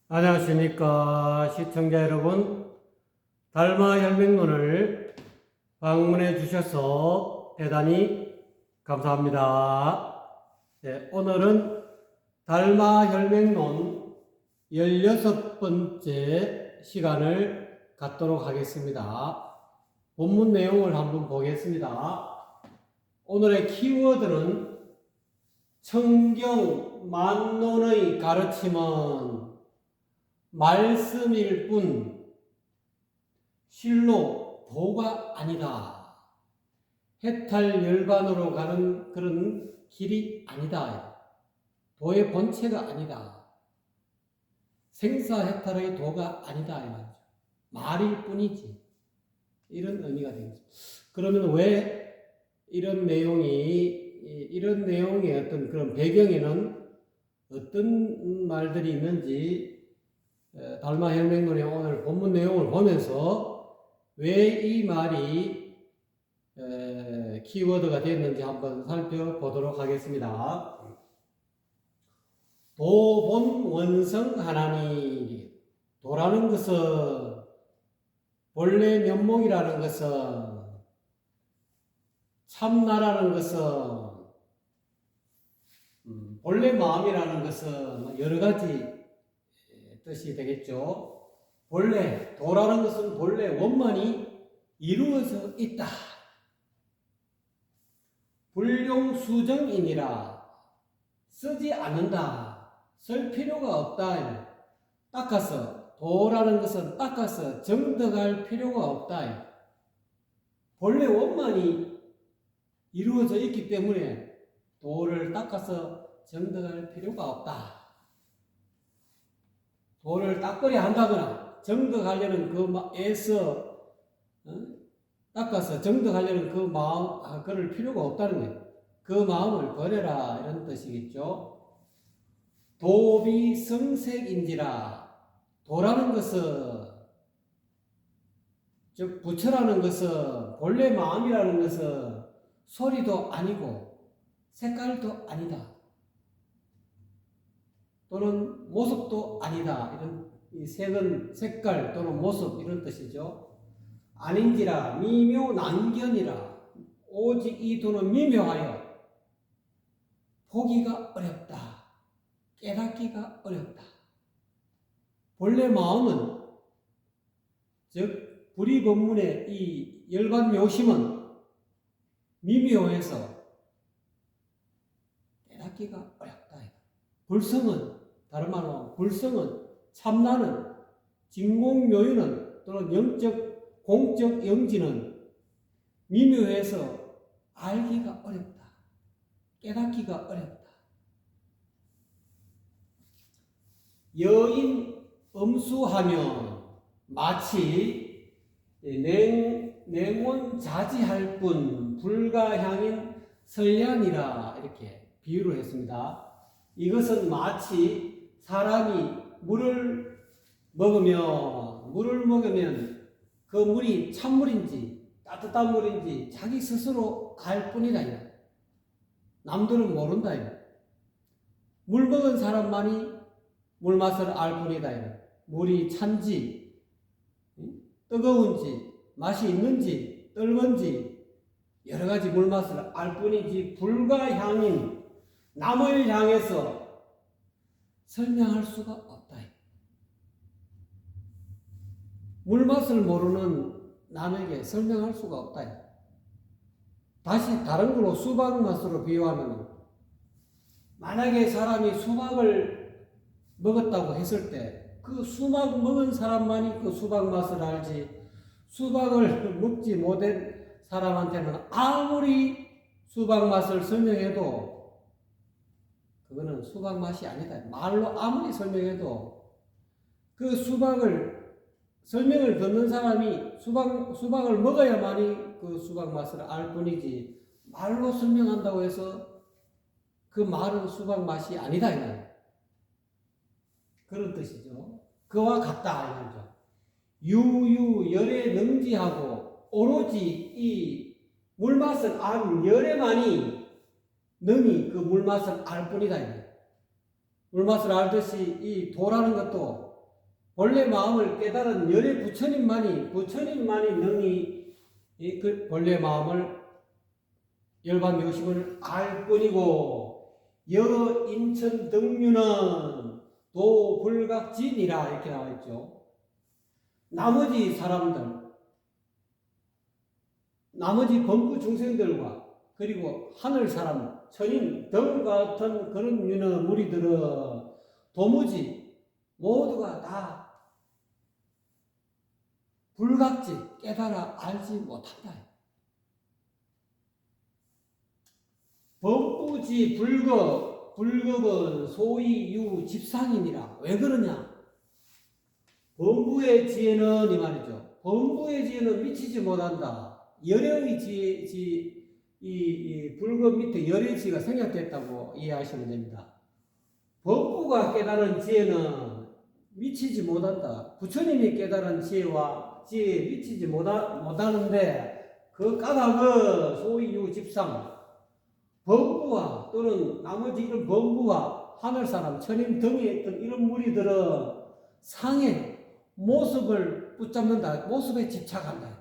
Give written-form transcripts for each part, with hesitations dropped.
안녕하십니까 시청자 여러분. 달마혈맹론을 방문해 주셔서 대단히 감사합니다. 네, 오늘은 달마혈맹론 16번째 시간을 갖도록 하겠습니다. 본문 내용을 한번 보겠습니다. 오늘의 키워드는 청경 만론의 가르침은 말씀일 뿐 실로 도가 아니다. 해탈 열반으로 가는 그런 길이 아니다. 도의 본체가 아니다. 생사해탈의 도가 아니다. 말일 뿐이지. 이런 의미가 되겠습니다. 그러면 왜 이런 내용의 어떤 그런 배경에는 어떤 말들이 있는지 달마혈맹론의 오늘 본문 내용을 보면서 왜 이 말이 키워드가 됐는지 한번 살펴보도록 하겠습니다. 도본 원성 하나니, 도라는 것은 본래 면목이라는 것은, 참나라는 것은, 본래 마음이라는 것은 여러 가지 뜻이 되겠죠. 본래, 도라는 것은 본래 원만이 이루어져 있다. 불용수정이니라. 쓰지 않는다. 쓸 필요가 없다. 닦아서, 도라는 것은 닦아서 정득할 필요가 없다. 본래 원만이 이루어져 있기 때문에 도를 닦아서 정득할 필요가 없다. 도를 닦으려 한다거나 정득하려는 그 애써 닦아서 정득하려는 그 마음, 그럴 필요가 없다는 거예요. 그 마음을 버려라 이런 뜻이겠죠. 도비 성색인지라. 도라는 것은, 즉 부처라는 것은, 본래 마음이라는 것은 소리도 아니고 색깔도 아니다. 또는 모습도 아니다. 이런 이 색은 색깔 또는 모습 이런 뜻이죠. 아닌지라 미묘난견이라. 오직 이 도는 미묘하여 보기가 어렵다. 깨닫기가 어렵다. 본래 마음은, 즉 불이법문의 이 열반묘심은 미묘해서 깨닫기가 어렵다. 불성은, 다른 말로 불성은, 참나는, 진공묘유는, 또는 영적, 공적 영지는 미묘해서 알기가 어렵다. 깨닫기가 어렵다. 여인 엄수하면 마치 냉온자지할 뿐 불가향인 설량이라 이렇게 비유를 했습니다. 이것은 마치 사람이 물을 먹으면 그 물이 찬물인지 따뜻한 물인지 자기 스스로 알 뿐이다. 남들은 모른다. 물 먹은 사람만이 물맛을 알 뿐이다. 물이 찬지 뜨거운지 맛이 있는지 떫은지 여러 가지 물맛을 알 뿐이지 불가향인 남을 향해서 설명할 수가 없다. 물맛을 모르는 남에게 설명할 수가 없다. 다시 다른 걸로 수박 맛으로 비유하면, 만약에 사람이 수박을 먹었다고 했을 때 그 수박 먹은 사람만이 그 수박 맛을 알지, 수박을 먹지 못한 사람한테는 아무리 수박 맛을 설명해도 그거는 수박 맛이 아니다. 말로 아무리 설명해도 그 설명을 듣는 사람이 수박을 먹어야만이 그 수박 맛을 알 뿐이지, 말로 설명한다고 해서 그 말은 수박 맛이 아니다. 그런 뜻이죠. 그와 같다. 이 말이죠. 유유 열에 능지하고 오로지 이 물맛을 아는 열에만이 능히 그 물맛을 알 뿐이다. 물맛을 알듯이 이 도라는 것도 본래 마음을 깨달은 열의 부처님만이 능히 그 본래 마음을 열반묘식을 알 뿐이고 여 인천 등류는 도불각진이라 이렇게 나와 있죠. 나머지 사람들, 나머지 범구 중생들과 그리고 하늘 사람, 천인 등 같은 그런 유의 무리들은 도무지 모두가 다 불각지 깨달아 알지 못한다. 범부지 불급, 불급은 소위 유집상이니라. 왜 그러냐? 범부의 지혜는 이 말이죠. 범부의 지혜는 미치지 못한다. 열의 이 불급 밑에 열의 지혜가 생략됐다고 이해하시면 됩니다. 범부가 깨달은 지혜는 미치지 못한다. 부처님이 깨달은 지혜와 지혜에 미치지 못하는데 그 까닭은 소위 유집상 범부와 또는 나머지 이런 범부와 하늘사람, 천인 등에 있던 이런 무리들은 상의 모습을 붙잡는다. 모습에 집착한다.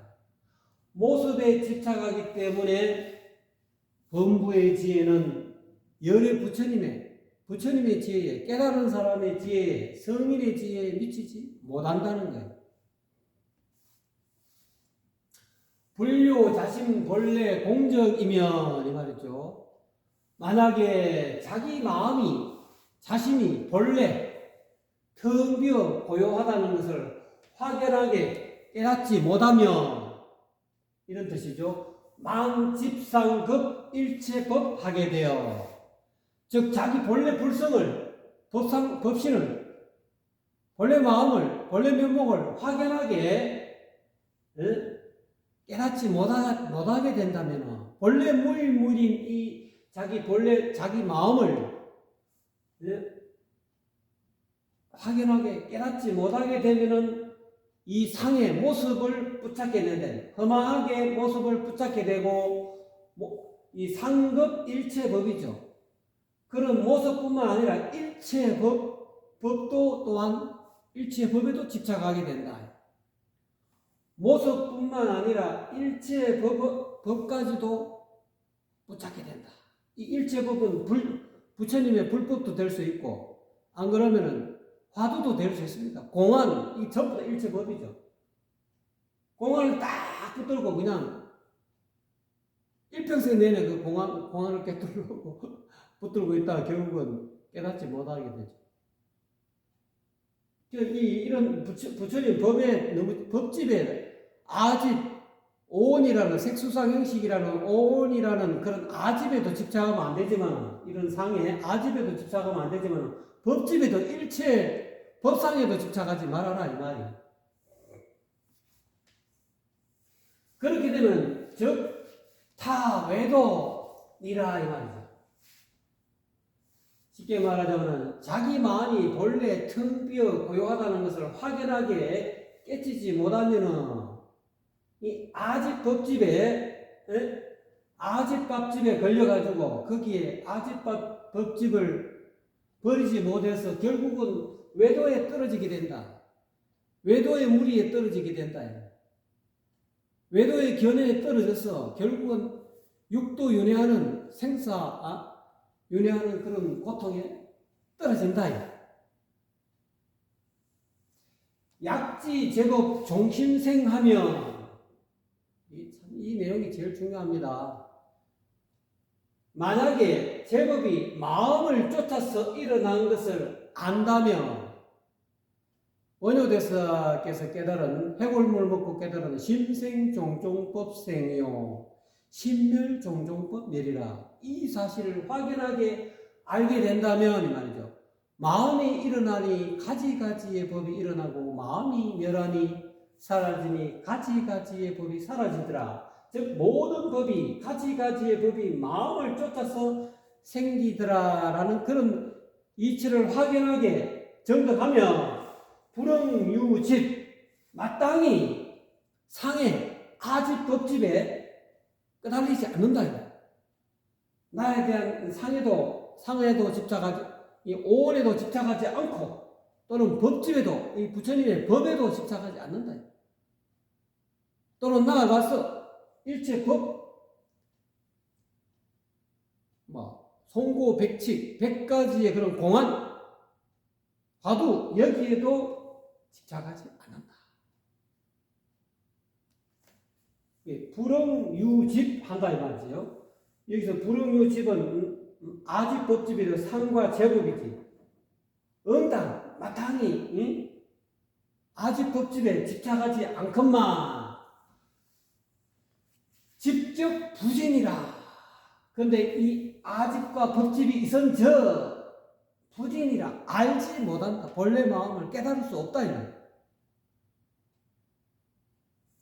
모습에 집착하기 때문에 범부의 지혜는 열의 부처님의 지혜에, 깨달은 사람의 지혜에, 성인의 지혜에 미치지 못한다는 거예요. 불교 자신 본래 공적이면 이 말이죠. 만약에 자기 마음이 자신이 본래 텅 비어 고요하다는 것을 확연하게 깨닫지 못하면 이런 뜻이죠. 망집상급 일체법 하게 되어 즉 자기 본래 불성을 법신을 본래 마음을 본래 면목을 확연하게 깨닫지 못하게 된다면 본래 무일무일인 이 자기 마음을 확연하게 깨닫지 못하게 되면은 이 상의 모습을 붙잡게 되는 험하게 모습을 붙잡게 되고 이 상급 일체법이죠. 그런 모습뿐만 아니라 일체법도 또한 일체법에도 집착하게 된다. 모습뿐만 아니라 일체법까지도 붙잡게 된다. 이 일체법은 부처님의 불법도 될 수 있고 안 그러면은 화두도 될 수 있습니다. 공안 이 전부 다 일체법이죠. 공안을 딱 붙들고 그냥 일평생 내내 그 공안을 깨뜨리고 붙들고 있다가 결국은 깨닫지 못하게 되죠. 이런 부처님 법집에 아집 오온이라는 색수상 형식이라는 오온이라는 그런 아집에도 집착하면 안 되지만 이런 상에 아집에도 집착하면 안 되지만 법집에도 일체 법상에도 집착하지 말아라 이 말이에요. 그렇게 되면 즉 타외도니라 이 말이죠. 쉽게 말하자면 자기 마음이 본래 텅 비어 고요하다는 것을 확연하게 깨치지 못하면은 이 아집법집에 아집밥집에 걸려가지고 거기에 아집밥집을 버리지 못해서 결국은 외도에 떨어지게 된다. 외도의 무리에 떨어지게 된다. 외도의 견해에 떨어져서 결국은 육도 윤회하는 윤회하는 그런 고통에 떨어진다. 약지 제법 종심생하면 이 내용이 제일 중요합니다. 만약에 제법이 마음을 쫓아서 일어난 것을 안다면 원효대사께서 깨달은 해골물 먹고 깨달은 심생종종법생이요 심멸종종법멸이라 이 사실을 확연하게 알게 된다면 이 말이죠. 마음이 일어나니 가지가지의 법이 일어나고 마음이 멸하니 사라지니 가지가지의 법이 사라지더라. 즉 모든 법이 가지가지의 법이 마음을 쫓아서 생기더라라는 그런 이치를 확연하게 정득하면 불응유집 마땅히 상해 아집법집에 끄달리지 않는다. 나에 대한 상에도 집착하지 이 오온에도 집착하지 않고 또는 법집에도, 이 부처님의 법에도 집착하지 않는다. 또는 나아가서 일체 법, 송고, 백칙, 100가지의 그런 공안, 화두, 여기에도 집착하지 않는다. 예, 불응유집 한다 이 말이죠. 여기서 불응유집은 아집법집이라 상과 제법이지. 응당, 마땅히 아집법집에 집착하지 않건만 직접 부진이라. 그런데 이 아집과 법집이 있은저 부진이라 알지 못한다. 본래 마음을 깨달을 수 없다.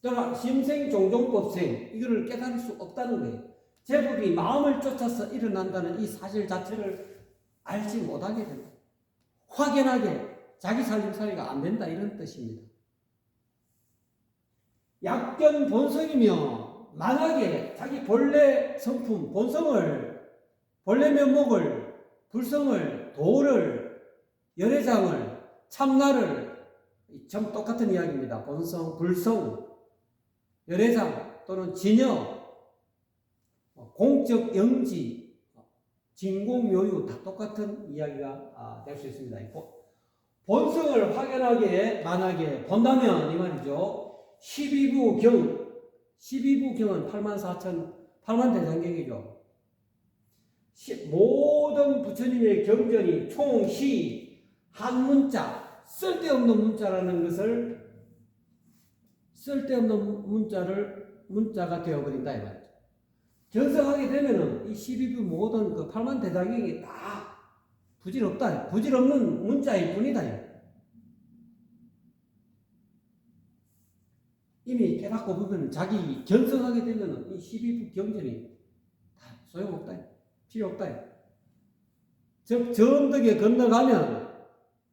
또는 심생종종법생 이거를 깨달을 수 없다는 거예요. 제법이 마음을 쫓아서 일어난다는 이 사실 자체를 알지 못하게 된다. 확연하게 자기 살림살이가 안 된다 이런 뜻입니다. 약견 본성이며 만약에 자기 본래 성품 본성을 본래 면목을 불성을 도를 열애장을 참나를 전 똑같은 이야기입니다. 본성 불성 열애장 또는 진여 공적 영지 진공묘유 다 똑같은 이야기가 될 수 있습니다. 본성을 확연하게 만약에 본다면 이 말이죠. 12부경 12부경은 8만 대장경이죠. 모든 부처님의 경전이 총시 한 문자 쓸데없는 문자라는 것을 쓸데없는 문자가 되어버린다 이 말이죠. 견성하게 되면은 이 12부 모든 그 8만 대장경이 다 부질없다. 부질없는 문자일 뿐이다. 이미 깨닫고 보면 자기 견성하게 되면은 이 12부 경전이 다 소용없다. 필요 없다. 즉, 전덕에 건너가면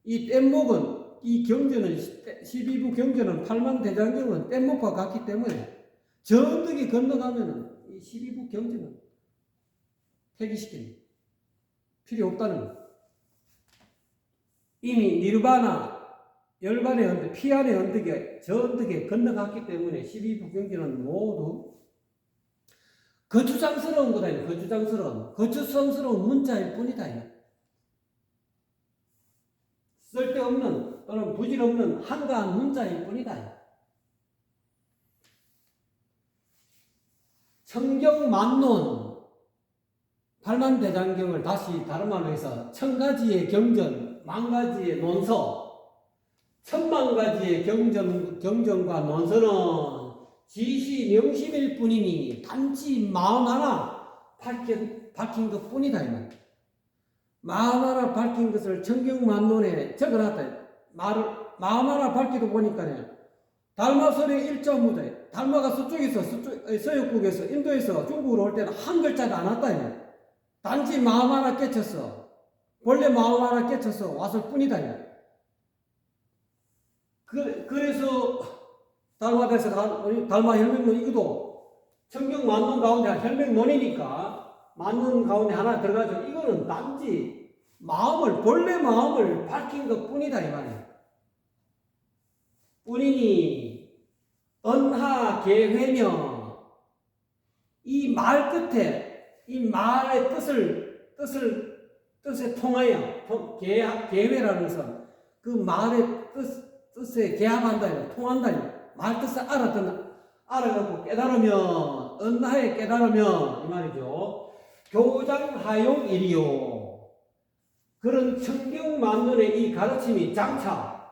이 뗏목은 이 경전은 12부 경전은 8만 대장경은 뗏목과 같기 때문에 전덕에 건너가면은 이 12부 경전은 폐기시키는 필요 없다는 거. 이미 니르바나 열반의 언덕, 피안의 언덕에 저 언덕에 건너갔기 때문에 12부 경전은 모두 거추장스러운 거다. 거추장스러운 문자일 뿐이다. 쓸데없는 또는 부질없는 한가한 문자일 뿐이다. 청경만론 8만 대장경을 다시 다른 말로 해서 1000가지의 경전, 10,000가지의 논서, 10,000,000가지의 경전과 논서는 지시 명심일 뿐이니 단지 마음 하나 밝힌 것 뿐이다. 이 말. 마음 하나 밝힌 것을 청경만론에 적어놨다. 마음 하나 밝히도 보니까 달마설의 1.5자. 달마가 서역국에서 인도에서 중국으로 올 때는 한 글자도 안 왔다. 단지 마음 하나 깨쳤어. 본래 마음 하나 깨쳐서 왔을 뿐이다. 그래서 달마대에서 달마 혈맹론 이것도 청경만론 가운데 혈맹론이니까 만론 가운데 하나 들어가죠. 이거는 단지 본래 마음을 밝힌 것 뿐이다 이 말이에요. 뿐이니 언하 계회며 이 말 끝에 이 말의 뜻에 통하여 계회라는 것은 그 말의 뜻에 개합한다, 통한다. 말 뜻을 알아갖고 깨달으면, 언하에 깨달으면, 이 말이죠. 교장하용일이요. 그런 청경만론의 이 가르침이 장차,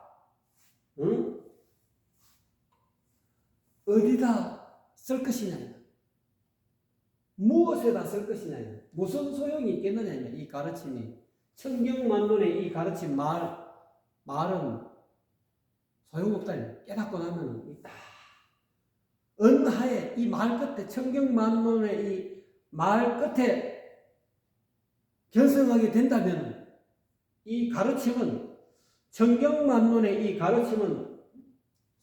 어디다 쓸 것이냐. 무엇에다 쓸 것이냐. 무슨 소용이 있겠느냐. 이 가르침이. 청경만론의 이 가르침 말은 소용없다. 깨닫고 나면 언하에 이 말 끝에 청경만론의 이 말 끝에 견성하게 된다면 이 가르침은 청경만론의 이 가르침은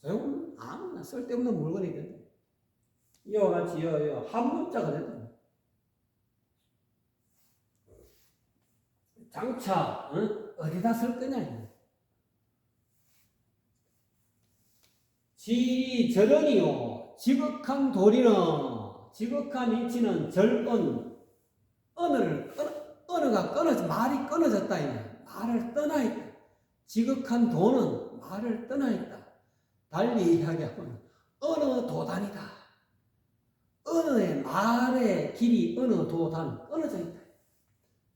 소용 아무나 쓸데없는 물건이 된다. 이와 같이 한 문자가 된다. 장차 어디다 쓸 거냐. 지리 절언이요 지극한 도리는 지극한 이치는 절언 언어가 끊어져 말이 끊어졌다 말을 떠나 있다. 지극한 도는 말을 떠나 있다. 달리 이야기하면 언어 도단이다. 언어의 말의 길이 언어 도단 끊어져 있다.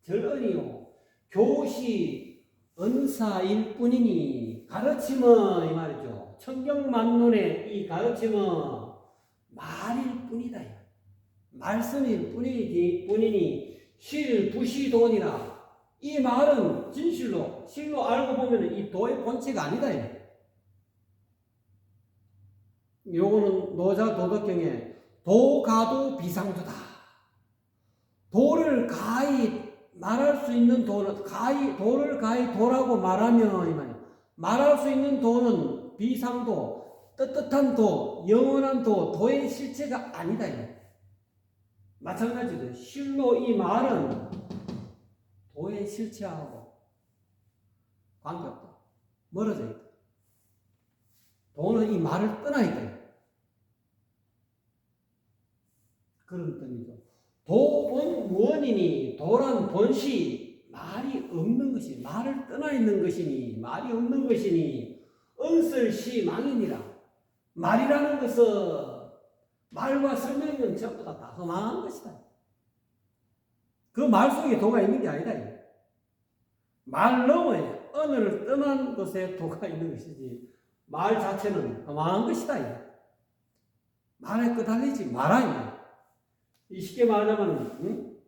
절언이요 교시 은사일 뿐이니 가르침은 이 말이죠. 청경만론의 이 가르침은 말일 뿐이다. 말씀일 뿐이니 실부시도니라. 이 말은 진실로 실로 알고 보면 이 도의 본체가 아니다. 요거는 노자 도덕경에 도가도 비상도다. 도를 가히 말할 수 있는 도는 도를 가히 도라고 말하면 이 말이야. 말할 수 있는 도는 비상도, 떳떳한 도, 영원한 도, 도의 실체가 아니다. 마찬가지로 실로 이 말은 도의 실체하고 관계없다. 멀어져 있다. 도는 이 말을 떠나 있다. 그런 뜻이죠. 도본 무언이니 도란 본시 말이 없는 것이 말을 떠나 있는 것이니 말이 없는 것이니 은설시 망이니라. 말이라는 것은 말과 설명은 전부 다 험한 것이다. 그 말 속에 도가 있는 게 아니다. 말 너머에 언어를 떠난 것에 도가 있는 것이지 말 자체는 험한 것이다. 말에 끄달리지 마라. 쉽게 말하면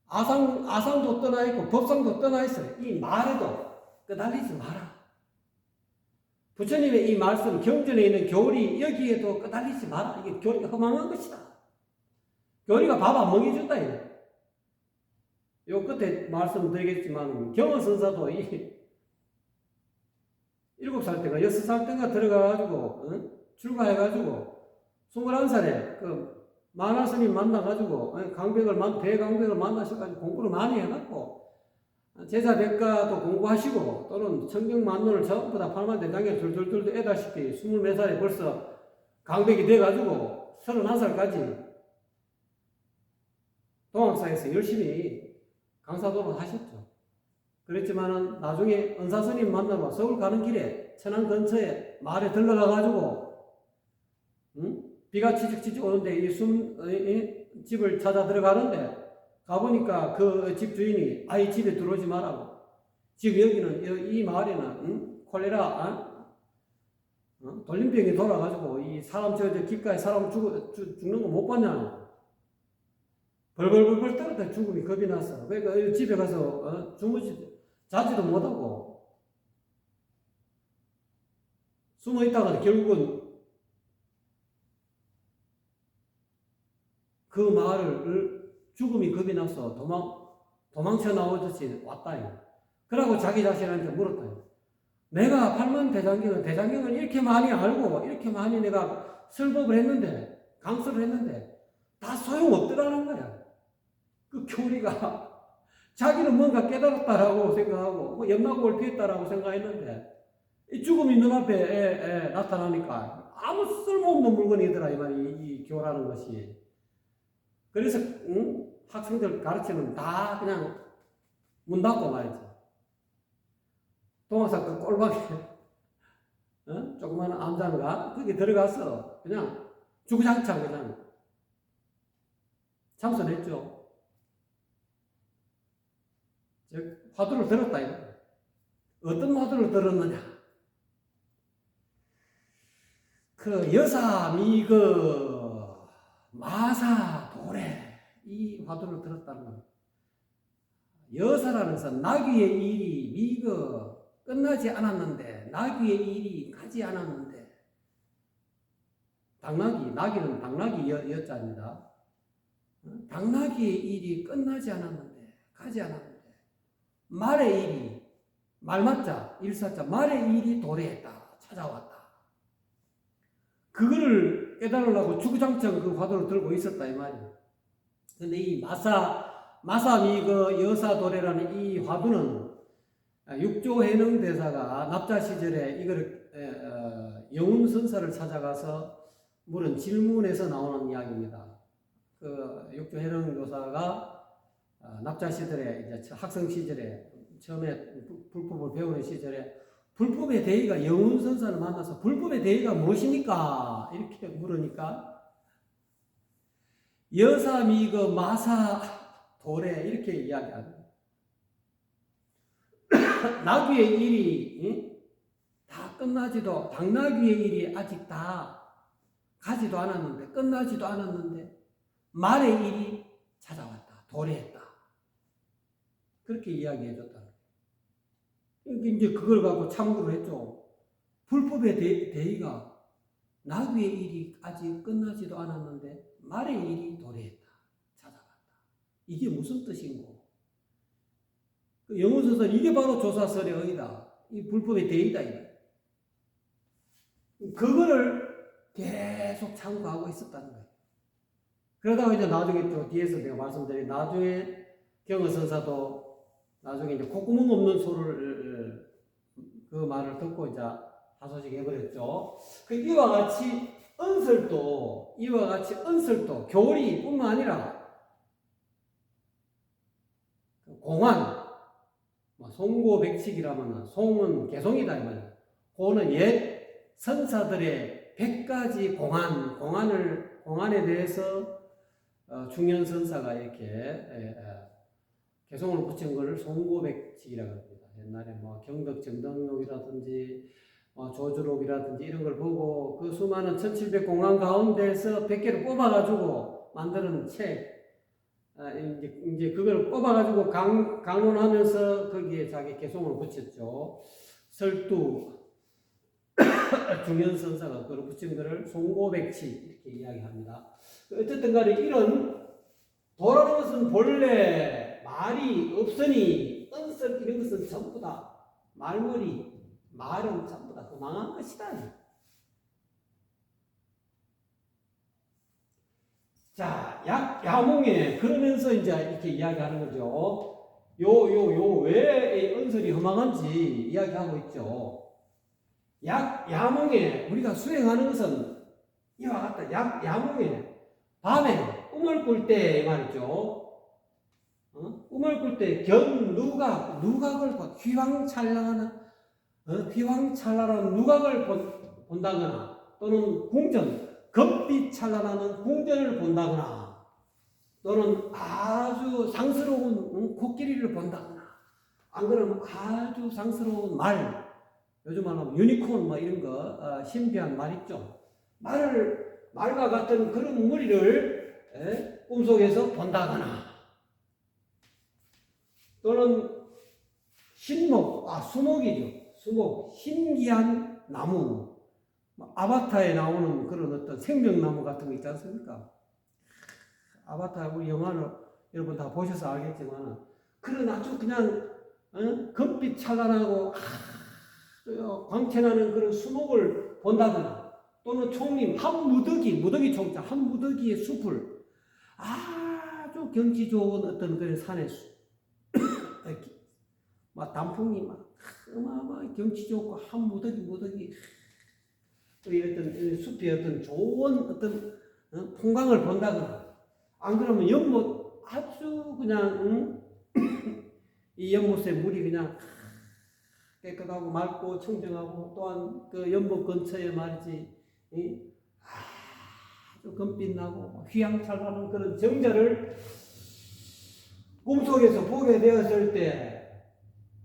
아상도 떠나 있고 법상도 떠나 있어요. 이 말에도 끄달리지 마라. 부처님의 이 말씀 경전에 있는 교리 여기에도 끄달리지 마라. 이게 교리가 허망한 것이다. 교리가 밥 안 먹여준다. 요 끝에 말씀드리겠지만 경허선사도 7살 때가 6살 때가 들어가가지고 출가해가지고 21살에 그 만화스님 만나가지고 대강백을 만나셔가지고 공부를 많이 해갖고 제자 백과도 공부하시고 또는 청경만론을 전부 다 팔만대장에 둘둘둘 애다시피 24살에 벌써 강백이 돼가지고 31살까지 동학사에서 열심히 강사도를 하셨죠. 그랬지만은 나중에 은사스님 만나러 서울 가는 길에 천안 근처에 마을에 들러가가지고 비가 치직치직 오는데 이 집을 찾아 들어가는데 가보니까 그 집 주인이 아이 집에 들어오지 말라고. 지금 여기는 이 마을에는 콜레라 돌림병이 돌아가지고 이 사람 저 길가에 사람 죽는 거 못 봤냐. 벌벌벌벌 떨었다 죽음이 겁이 났어. 그러니까 집에 가서 자지도 못하고 숨어 있다가 결국은 그 마을을 죽음이 겁이 나서 도망쳐 나오듯이 왔다. 그러고 자기 자신한테 물었다. 내가 대장경을 이렇게 많이 알고 이렇게 많이 내가 설법을 했는데 강설을 했는데 다 소용없더라는 거야. 그 교리가 자기는 뭔가 깨달았다라고 생각하고 뭐 염라국을 피했다라고 생각했는데 이 죽음이 눈앞에 나타나니까 아무 쓸모없는 물건이더라 이 말이 이 교라는 것이. 그래서 학생들 가르치는 다 그냥 문 닫고 말이지. 동학사 그 꼴박에 조그마한 암장가 거기 들어가서 그냥 주구장창 그냥 참선했죠. 화두를 들었다 이거. 어떤 화두를 들었느냐? 그 여사 미그 마사 도래 이 화두를 들었다는 겁니다. 여사라는 것은 나귀의 일이 미그 끝나지 않았는데 나귀의 일이 가지 않았는데 나귀는 당나귀 여자입니다. 당나귀의 일이 끝나지 않았는데 가지 않았는데 말의 일이 말맞자 일사자 말의 일이 도래했다 찾아왔다. 그거를 깨달으려고 주구장창 그 화두를 들고 있었다 이 말이에요. 근데 이 마사미 그 여사도래라는 이 화두는 육조해능 대사가 납자 시절에 이거를 영운선사를 찾아가서 물은 질문에서 나오는 이야기입니다. 그 육조해능 교사가 납자 시절에 이제 학생 시절에 처음에 불법을 배우는 시절에 불법의 대의가 영운선사를 만나서 불법의 대의가 무엇입니까? 이렇게 물으니까 여사미거 마사 도래 이렇게 이야기합니다. 나귀의 일이 다 끝나지도 당나귀의 일이 아직 다 가지도 않았는데 끝나지도 않았는데 말의 일이 찾아왔다. 도래했다. 그렇게 이야기해 줬다. 이제 그걸 갖고 참고를 했죠. 불법의 대의가 나귀의 일이 아직 끝나지도 않았는데 말의 일이 도래했다. 찾아갔다. 이게 무슨 뜻인고? 영혼서설 이게 바로 조사설의 의의다. 이 불법의 대의다. 그거를 계속 참고하고 있었다는 거예요. 그러다가 이제 나중에 또 뒤에서 내가 말씀드린 나중에 경허선사도 나중에 이제 콧구멍 없는 소를 그 말을 듣고 이제 하소식 해버렸죠. 그 이와 같이 은설도 교리뿐만 아니라 공안 송고백칙이라면 송은 개송이다 이 말이야. 고는 옛 선사들의 100가지 공안에 대해서 중현선사가 이렇게 개송을 붙인 것을 송고백칙이라고 합니다. 옛날에 경덕 정덕록이라든지 조주록이라든지 이런 걸 보고 그 수많은 1700 공안 가운데서 100개를 뽑아가지고 만드는 책, 이제 그걸 뽑아가지고 강론하면서 거기에 자기 개송을 붙였죠. 설두 중현선사가 그걸 붙인 것을 송고백칙 이렇게 이야기합니다. 어쨌든 간에 이런 도라는 것은 본래 말이 없으니 은설 이런 것은 전부 다 말은 전부 다 망한 것이다. 자, 야몽에 그러면서 이제 이렇게 이야기하는 거죠. 왜 은설이 허망한지 이야기하고 있죠. 야몽에 우리가 수행하는 것은 이와 같다. 야몽에 밤에 꿈을 꿀 때 말이죠. 꿈을 꿀 때 누각을 휘황찬란한 누각을 본다거나 또는 금빛 찬란하는 궁전을 본다거나 또는 아주 상스러운 코끼리를 본다거나 안 그러면 아주 상스러운 말, 요즘 말하면 유니콘 이런 거 신비한 말 있죠. 말과 같은 그런 무리를 꿈속에서 본다거나 또는 수목이죠. 수목, 신기한 나무, 아바타에 나오는 그런 어떤 생명나무 같은 거 있지 않습니까? 아바타 우리 영화를 여러분 다 보셔서 알겠지만 그런 아주 그냥 금빛 찬란하고 광채나는 그런 수목을 본다거나 또는 총림 한 무더기 총자 한 무더기의 숲을 아주 경치 좋은 어떤 그런 산의 숲 단풍이 어마어마하게 경치 좋고 한 무더기 어떤 숲의 어떤 좋은 어떤 풍광을 본다거나 안 그러면 연못 아주 그냥 이 연못의 물이 그냥 깨끗하고 맑고 청정하고 또한 그 연못 근처에 말이지 아주 금빛 나고 휘황찬란한 그런 정자를 꿈속에서 보게 되었을 때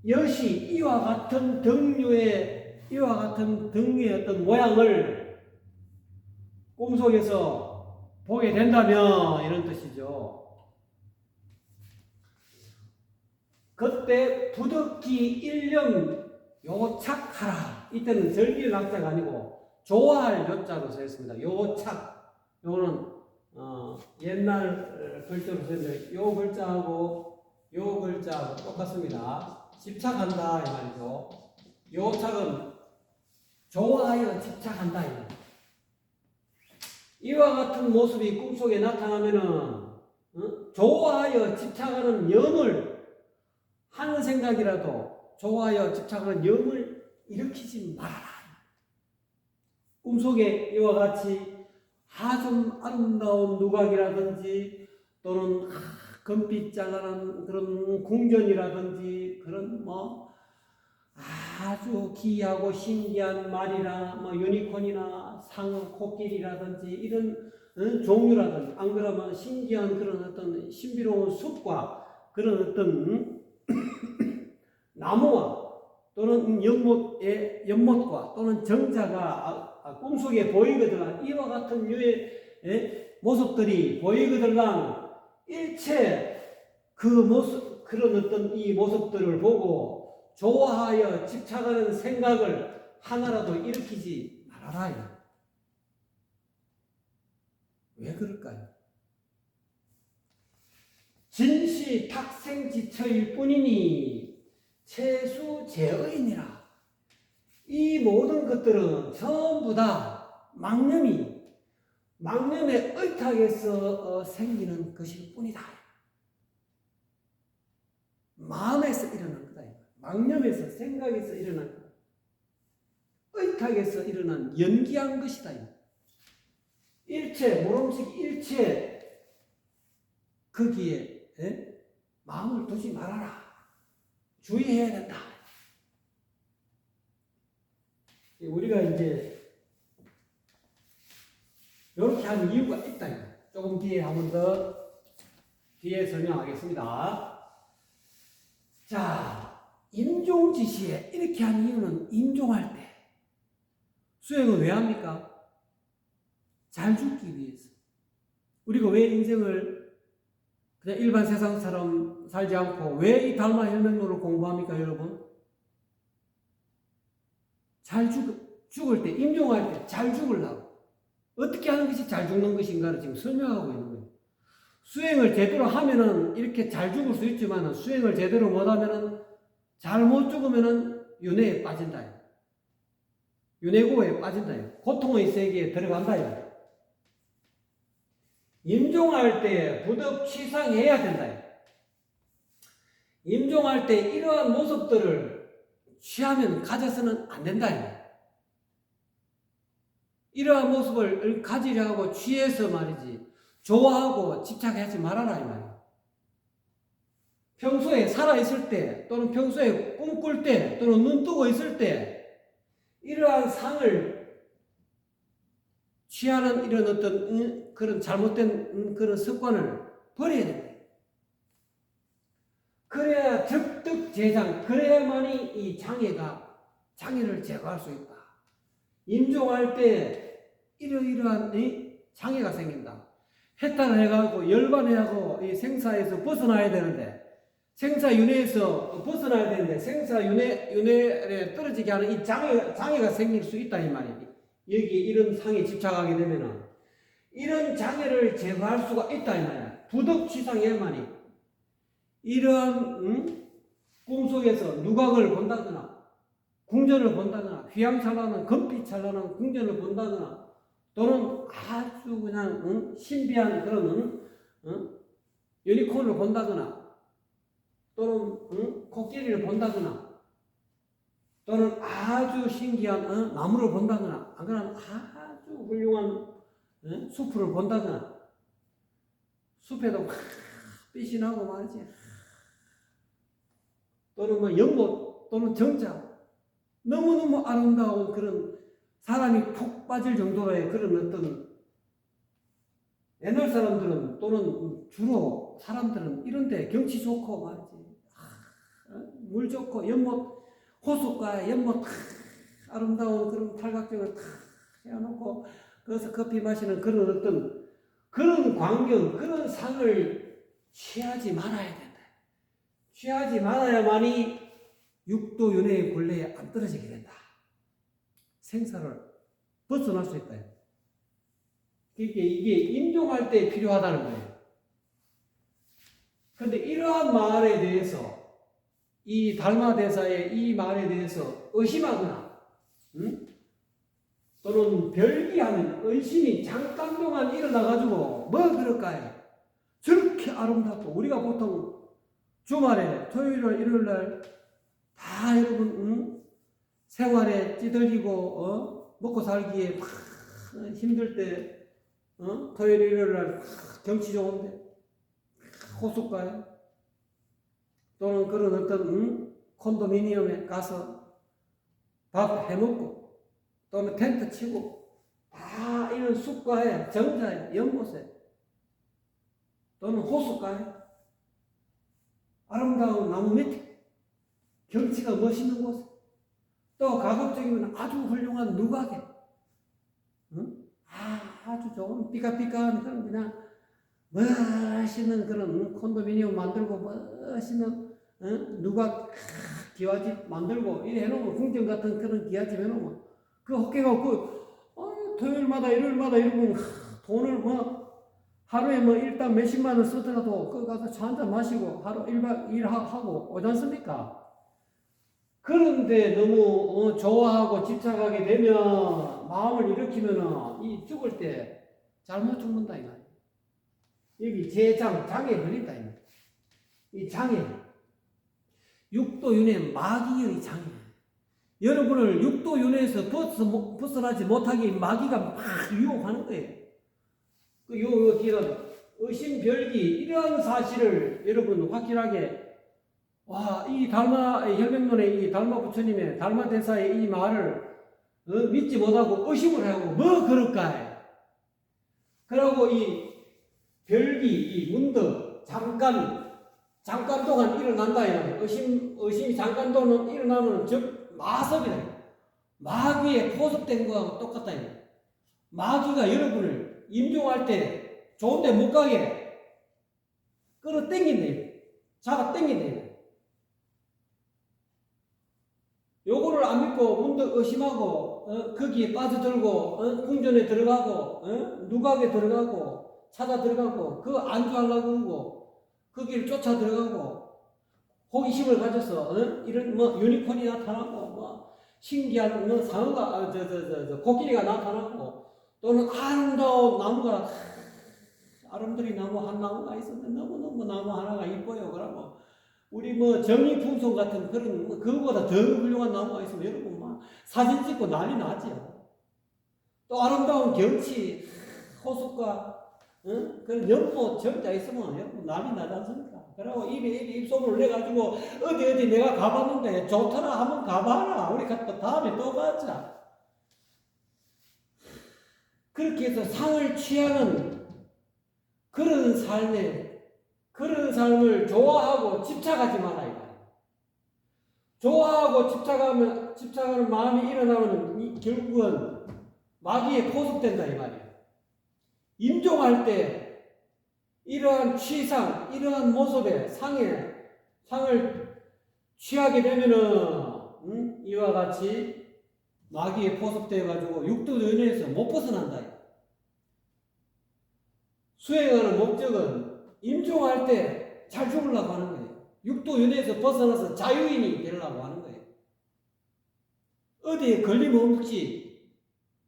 여시 이와 같은 등류의 어떤 모양을 꿈속에서 보게 된다면 이런 뜻이죠. 그때 부득이 일령 요착하라. 이때는 절길 낙자가 아니고 좋아할 요자로 쓰였습니다. 요착. 요거는 옛날 글자로 쓰였는데 요 글자하고 요 글자하고 똑같습니다. 집착한다 이 말이죠. 요착은 좋아하여 집착한다 이 말이죠. 이와 같은 모습이 꿈속에 나타나면은 좋아하여 집착하는 염을 하는 생각이라도 좋아하여 집착하는 영을 일으키지 말아라. 꿈속에 이와 같이 아주 아름다운 누각이라든지 또는 금빛 잘나는 그런 궁전이라든지 그런 아주 기이하고 신기한 말이나 유니콘이나 상어, 코끼리라든지 이런 종류라든지 안 그러면 신기한 그런 어떤 신비로운 숲과 그런 어떤 나무와 또는 연못과 또는 정자가 꿈속에 보이거든. 이와 같은 류의 모습들이 보이거든. 일체 그 모습, 그런 어떤 이 모습들을 보고 좋아하여 집착하는 생각을 하나라도 일으키지 말아라. 왜 그럴까요? 진시 탁생지처일 뿐이니 체수제의니라. 이 모든 것들은 전부 다 망념의 의탁에서 생기는 것일 뿐이다. 마음에서 일어난 거다. 망념에서, 생각에서 일어난 거다. 의탁에서 일어난 연기한 것이다. 일체, 모름식 일체 거기에 마음을 두지 말아라. 주의해야 된다. 우리가 이제 이렇게 하는 이유가 있다. 조금 뒤에 한 번 더 뒤에 설명하겠습니다. 자, 임종지시에 이렇게 하는 이유는 임종할 때 수행은 왜 합니까? 잘 죽기 위해서. 우리가 왜 인생을 그냥 일반 세상처럼 살지 않고 왜 이 달마 혈맹론을 공부합니까, 여러분? 잘 죽을 때, 임종할 때 잘 죽으려고. 어떻게 하는 것이 잘 죽는 것인가를 지금 설명하고 있는 거예요. 수행을 제대로 하면은 이렇게 잘 죽을 수 있지만 수행을 제대로 못하면은 잘못 죽으면은 윤회에 빠진다. 윤회고에 빠진다. 고통의 세계에 들어간다. 임종할 때 부득취상해야 된다. 임종할 때 이러한 모습들을 취하면 가져서는 안 된다. 이러한 모습을 가지려 하고 취해서 말이지 좋아하고 집착하지 말아라 이 말이야. 평소에 살아있을 때 또는 평소에 꿈꿀 때 또는 눈 뜨고 있을 때 이러한 상을 취하는 이런 어떤 그런 잘못된 그런 습관을 버려야 된다. 그래야 적득제장, 그래야만이 이 장애를 제거할 수 있다. 임종할 때 이러이러한 장애가 생긴다. 해탈을 해가지고 열반해하고 이 생사에서 벗어나야 되는데, 생사윤회에서 벗어나야 되는데 생사윤회에 떨어지게 하는 이 장애가 생길 수 있다 이 말이지. 여기 이런 상에 집착하게 되면은 이런 장애를 제거할 수가 있다 이 말이야. 부득취상해야만이. 이러한 꿈속에서 누각을 본다거나 궁전을 본다거나 휘황찬란한 금빛 찬란한 궁전을 본다거나 또는 아주 그냥 신비한 그런 유니콘을 본다거나 또는 코끼리를 본다거나 또는 아주 신기한 나무를 본다거나 안 그러면 아주 훌륭한 숲을 본다거나 숲에도 빛이 나고 말이지 또는 연못 또는 정자 너무너무 아름다운 그런 사람이 푹 빠질 정도로의 그런 어떤 옛날 사람들은 또는 주로 사람들은 이런데 경치 좋고 말이지 물 좋고 연못 호숫가에 연못 아름다운 그런 팔각정을 해놓고 거기서 커피 마시는 그런 어떤 그런 광경 그런 상을 취하지 말아야 된다. 취하지 말아야만이 육도윤회의 굴레에 안 떨어지게 된다. 생사를 벗어날 수 있다. 그러니까 이게 임종할 때 필요하다는 거예요. 그런데 이러한 말에 대해서 이 달마대사의 이 말에 대해서 의심하거나 또는 별기하는 의심이 잠깐 동안 일어나가지고 뭐 그럴까요? 저렇게 아름답고 우리가 보통 주말에 토요일날 일요일날 다 여러분 생활에 찌들리고 먹고 살기에 막 힘들 때 토요일 일요일 날 경치 좋은데 호숫가에 또는 그런 어떤 콘도미니엄에 가서 밥 해먹고 또는 텐트 치고 다 이런 숲가에 정자에 연못에 또는 호숫가에 아름다운 나무 밑에 경치가 멋있는 곳에 또 가급적이면 아주 훌륭한 누각에 아주 좋은 삐까삐까한 그런 그냥 멋있는 그런 콘도미니엄 만들고 멋있는 누각 기와집 만들고 이래 해놓으면 궁전 같은 그런 기와집 해놓으면 그 호객하고 토요일마다 일요일마다 이러면 돈을 하루에 일단 몇십만 원 쓰더라도 그 가서 차 한잔 마시고 하루 1박 2일 하고 오지 않습니까? 그런데 너무 좋아하고 집착하게 되면 마음을 일으키면 이 죽을 때 잘못 죽는다 이거. 여기 장에 걸린다 이거. 이 장애 육도윤회 마귀의 장애. 여러분을 육도윤회에서 벗어나지 못하게 마귀가 막 유혹하는 거예요. 요 뒤에 의심별기 이러한 사실을 여러분 확실하게 이 혈맹론의 이 달마 부처님의 달마 대사의 이 말을 믿지 못하고 의심을 하고 뭐 그럴까? 그러고 이 별기 이 문득 잠깐 동안 일어난다 이거예요. 의심이 잠깐 동안 일어나면 즉 마섭이다. 마귀에 포섭된 거하고 똑같다 이거예요. 마귀가 여러분을 임종할 때 좋은데 못 가게 끌어당긴다. 잡아 당긴다. 요거를 안 믿고 문득 의심하고 거기에 빠져들고 궁전에 들어가고 누각에 들어가고 찾아 들어가고 그 안주하려고 그러고 거기를 쫓아 들어가고 호기심을 가져서 이런 유니콘이 나타나고 신기한 상어가 코끼리가 나타나고 또는 아름다운 나무가 아름드리 나무 한 나무가 있었는데 너무너무 나무 하나가 이뻐요. 그러고 우리 정리풍송 같은 그런 그거보다 더 훌륭한 나무가 있으면 여러분 사진 찍고 난리 나죠. 또 아름다운 경치 호숫가 그런 연못 정자 있으면 여러분 난리 나지 않습니까? 그러고 입소문을 내가지고 어디 내가 가봤는데 좋더라 한번 가봐라. 우리 다음에 또 가자. 그렇게 해서 상을 취하는 그런 삶을 좋아하고 집착하지 마라 이거야. 좋아하고 집착하는 마음이 일어나면 결국은 마귀에 포섭된다 이 말이야. 임종할 때 이러한 취상, 이러한 모습의 상을 취하게 되면은 이와 같이 마귀에 포섭되어 가지고 육도연회에서 못 벗어난다. 수행하는 목적은 임종할 때 잘 죽으려고 하는 거예요. 육도연회에서 벗어나서 자유인이 되려고 하는 거예요. 어디에 걸림없이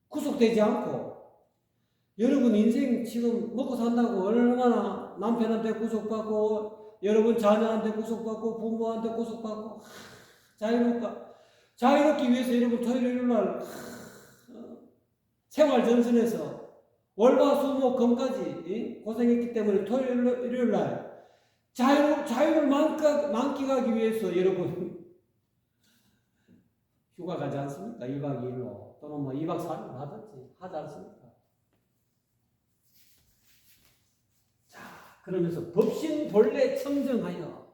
구속되지 않고 여러분 인생 지금 먹고 산다고 얼마나 남편한테 구속받고 여러분 자녀한테 구속받고 부모한테 구속받고 자유롭기 위해서 여러분 토요일날 생활전선에서 월화수목금까지 고생했기 때문에 토요일 일요일날 자유를 만끽하기 위해서 여러분 휴가 가지 않습니까? 1박 2일로 또는 2박 3일 하든지 하지 않습니까? 자, 그러면서 법신 본래 청정하여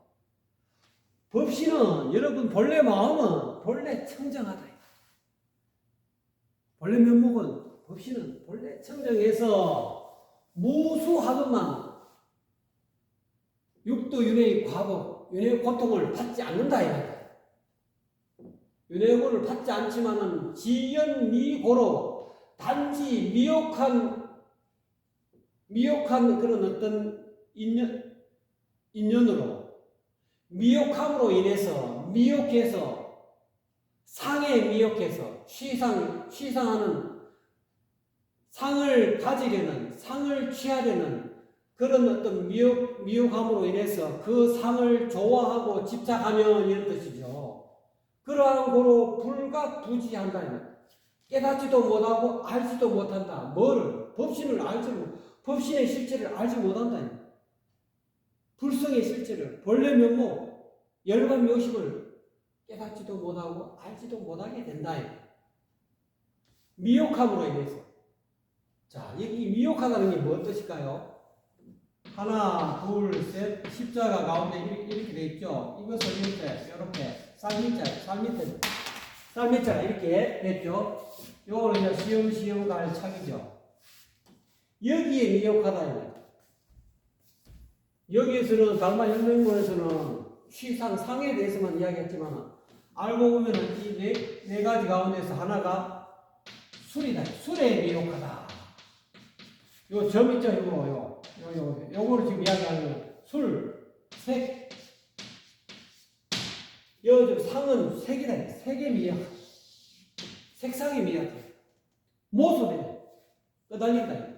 법신은 여러분 본래 마음은 본래 청정하다. 본래 면목은 법신은 본래 청정해서 무수하건만 육도윤회의 과거, 윤회의 고통을 받지 않는다 이거다. 윤회고를 받지 않지만은 지연미고로 단지 미혹한 그런 어떤 인연으로 미혹함으로 인해서 미혹해서 상에 미혹해서 취상하는 상을 가지려는 상을 취하려는 그런 어떤 미혹함으로 인해서 그 상을 좋아하고 집착하면 이런 뜻이죠. 그러한 거로 불가부지한다. 깨닫지도 못하고 알지도 못한다. 뭐를? 법신을 알지 못, 법신의 실체를 알지 못한다. 불성의 실체를, 본래 면목, 열반 묘심을 깨닫지도 못하고 알지도 못하게 된다. 미혹함으로 인해서. 자, 여기 미혹하다는 게 무슨 뜻일까요? 하나, 둘, 셋, 십자가 가운데 이렇게 돼 있죠. 이것을 이렇게 쌀밑자가 이렇게 됐죠. 요거는 이제 시험시험 갈 착이죠. 여기에 미혹하다. 여기에서는 달마 혁명론에서는 시상상에 대해서만 이야기했지만 알고 보면 이 네 가지 가운데서 하나가 술이다. 술에 미혹하다. 요 점 있죠, 요거를 지금 이야기하는 술, 색. 요 상은 색이다. 색에 미혹. 색상에 미혹. 모습에 끄달린다.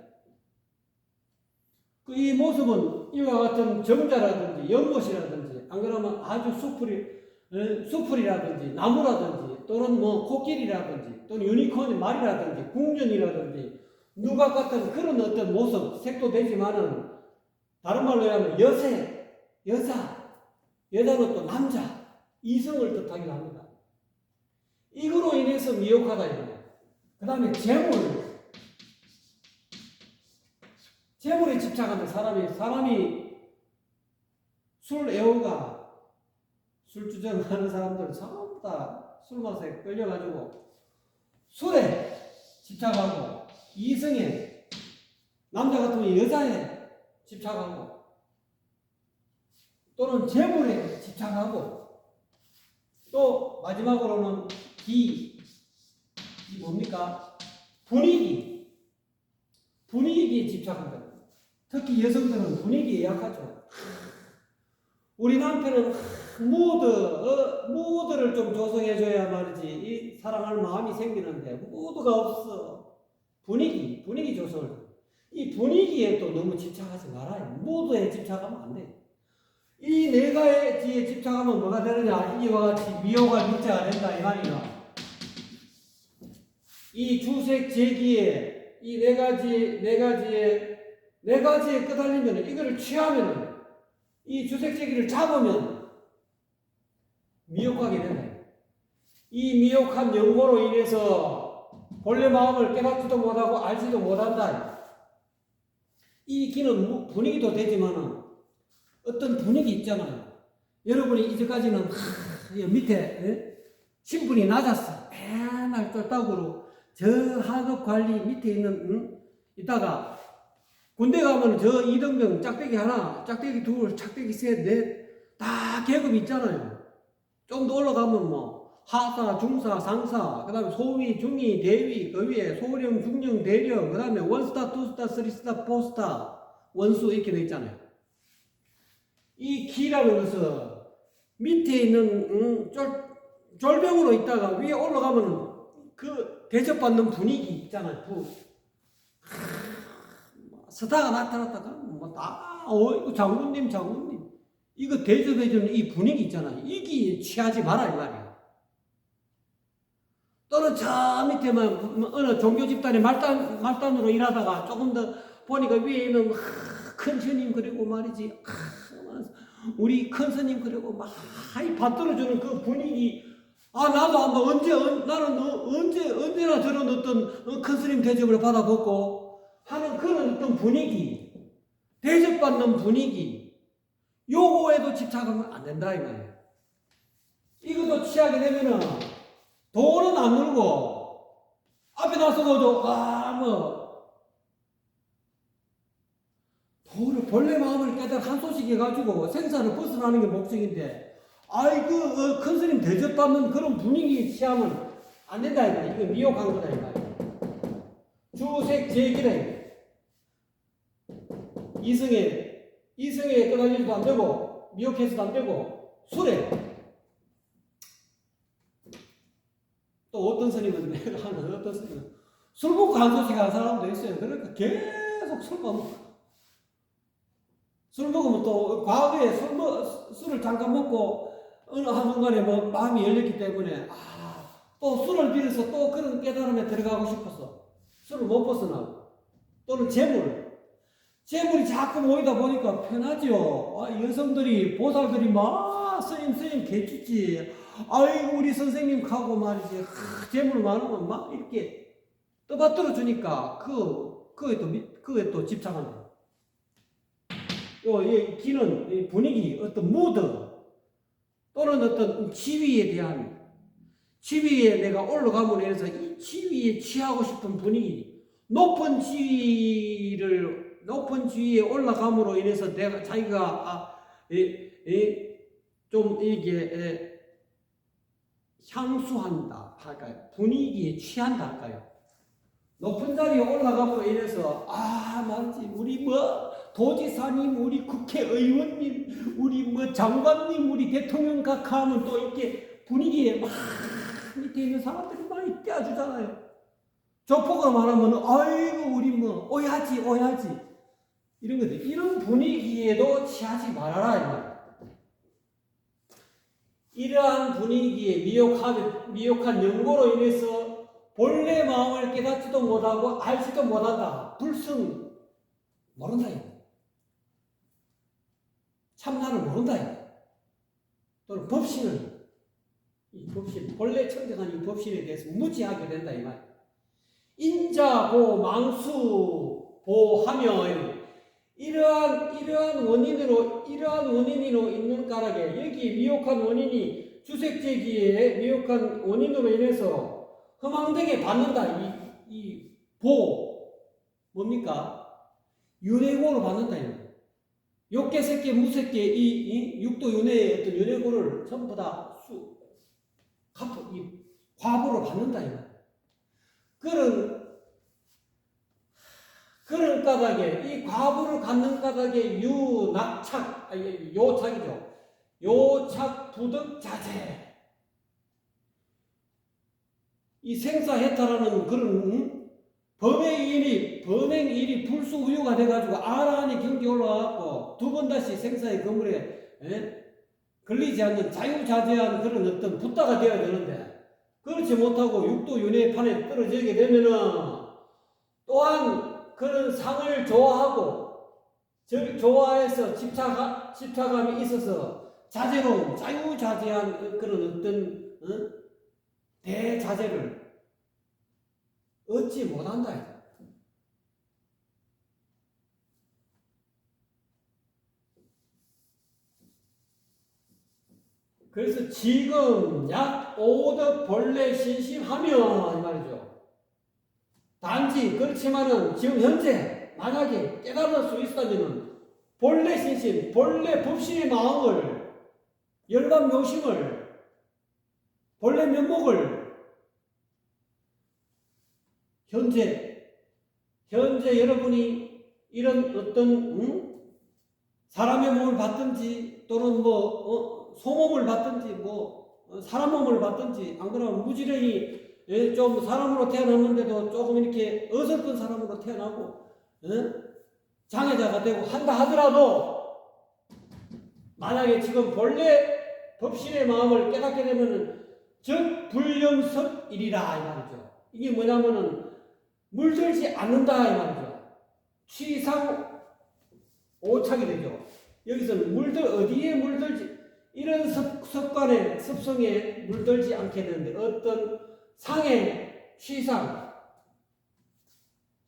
이 모습은 이와 같은 정자라든지 연못이라든지 안 그러면 아주 수풀이라든지 나무라든지 또는 뭐 코끼리라든지 또는 유니콘의 말이라든지 궁전이라든지 누가 같은 그런 어떤 모습, 색도 되지만은 다른 말로 하면 여자는 또 남자, 이성을 뜻하기도 합니다. 이거로 인해서 미혹하다 이거예요. 그 다음에 재물에 집착하는 사람이 술 애호가 술주정하는 사람들은 전부 다 술 맛에 끌려가지고 술에 집착하고 이성에 남자 같으면 여자에 집착하고 또는 재물에 집착하고 또 마지막으로는 이 뭡니까? 분위기에 집착한다. 특히 여성들은 분위기에 약하죠. 우리 남편은 무드를 좀 조성해줘야 말이지 이 사랑할 마음이 생기는데 무드가 없어. 분위기 조성을. 이 분위기에 또 너무 집착하지 말아요. 무드에 집착하면 안 돼. 이 네 가지에 집착하면 뭐가 되느냐? 이와 같이 미호가 밑자가 된다 이 말이야. 이 주색 제기에 이 네 가지에 끄달리면 이거를 취하면 이 주색 제기를 잡으면 미혹하게 된다. 이 미혹한 영고로 인해서 본래 마음을 깨닫지도 못하고 알지도 못한다. 이 기는 분위기도 되지만 어떤 분위기 있잖아요. 여러분이 이제까지는 밑에 신분이 낮았어. 맨날 쫄딱으로 저 하급 관리 밑에 있는 이따가 군대 가면 저 이등병 짝대기 하나, 짝대기 둘, 짝대기 셋, 넷 다 계급이 있잖아요. 좀 더 올라가면 뭐 하사, 중사, 상사, 그 다음에 소위, 중위, 대위, 그 위에 소령, 중령, 대령, 그 다음에 원스타, 투스타, 쓰리스타, 포스타, 원수 이렇게 돼 있잖아요. 이 기라는 것은 밑에 있는 졸병으로 있다가 위에 올라가면 그 대접받는 분위기 있잖아요. 스타가 나타났다가 뭐다 이거 장군님 이거 대접해주는 이 분위기 있잖아요. 이게 취하지 마라 이 말이야. 또는 저 밑에만 어느 종교 집단의 말단으로 일하다가 조금 더 보니까 위에 있는 큰 스님 그리고 말이지 우리 큰 스님 그리고 막 받들어주는 그 분위기. 나도 한번 나는 언제나 저런 어떤 큰 스님 대접을 받아보고 하는 그런 어떤 분위기, 대접받는 분위기, 요거에도 집착하면 안 된다 이 말이에요. 이것도 취하게 되면은 돈은 안 늘고 앞에 나서도 돈을 본래 마음을 깨달아 한 소식 해가지고 생사를 벗어나는 게 목적인데 큰 스님 대접받는 그런 분위기 취하면 안 된다 이 말이에요. 이거 미혹한 거다 이 말이에요. 주색 제기다 이 말이에요. 이성에 끄달리지도 안 되고 미혹해서도 안 되고 술에 또 어떤 스님은 술 먹고 한 소식 하는 사람도 있어요. 그러니까 계속 술 먹으면 또 과거에 술을 잠깐 먹고 어느 한순간에 뭐 마음이 열렸기 때문에 또 술을 빌어서 또 그런 깨달음에 들어가고 싶어서 술을 못 벗어나고 또는 재물이 자꾸 모이다 보니까 편하죠. 여성들이 보살들이 막 스님 개주지. 아이고 우리 선생님 가고 말이지. 재물 많으면 막 이렇게 떠받들어 주니까 그에 또 집착한다. 이 기는 분위기 어떤 무드 또는 어떤 지위에 내가 올라감으로 해서 이 지위에 취하고 싶은 분위기, 높은 지위에 올라감으로 인해서 자기가 좀 이게 향수한다 할까요? 분위기에 취한다 할까요? 높은 자리에 올라감으로 인해서 말이지 우리 뭐 도지사님, 우리 국회의원님, 우리 뭐 장관님, 우리 대통령 각하하면 또 이렇게 분위기에 막 밑에 있는 사람들이 많이 떼어주잖아요. 조포가 말하면 아이고 우리 뭐 오야지 이런 것들, 이런 분위기에도 취하지 말아라 이 말. 이러한 분위기에 미혹한 연고로 인해서 본래 마음을 깨닫지도 못하고 알지도 못한다. 불승 모른다 이거. 참나를 모른다 이거. 또는 본래 청정한 이 법신에 대해서 무지하게 된다 이 말. 인자보 망수보하며 이러한 원인으로 있는 까닭에 여기 미혹한 원인이 주색제기에 미혹한 원인으로 인해서 허망되게 받는다. 이 뭡니까? 윤회고로 받는다. 욕계, 색계, 무색계, 이 육도 윤회의 어떤 윤회고를 전부 다 과보로 받는다. 그런 까닭에, 이 과보를 갖는 까닭에 요착이죠. 요착, 부득, 자제. 이 생사해탈하는 그런 범행일이 불수후유가 돼가지고 아라한이 경기 올라와갖고 두 번 다시 생사의 그물에 걸리지 않는 자유자재한 그런 어떤 붓다가 되어야 되는데 그렇지 못하고 육도 윤회의 판에 떨어지게 되면은 또한 그런 상을 좋아해서 집착감이 있어서 자제로움, 자유자재한 그런 어떤 대자재를 얻지 못한다. 그래서 지금 약 5덕 본래 신심하면 이 말이죠. 단지 그렇지만은 지금 현재 만약에 깨달을 수 있다면은 본래 신심, 본래 법신의 마음을 열감 요심을 본래 면목을 현재 여러분이 이런 어떤 사람의 몸을 받든지 또는 소몸을 받든지 사람 몸을 받든지 안 그러면 무지랭이 좀 사람으로 태어났는데도 조금 이렇게 어설픈 사람으로 태어나고 장애자가 되고 한다 하더라도 만약에 지금 본래 법신의 마음을 깨닫게 되면은 즉 불영섭이리라 이 말이죠. 이게 뭐냐면은 물들지 않는다 이 말이죠. 취상 오착이 되죠. 여기서는 어디에 물들지 이런 습관에 습성에 물들지 않게 되는데 어떤 상의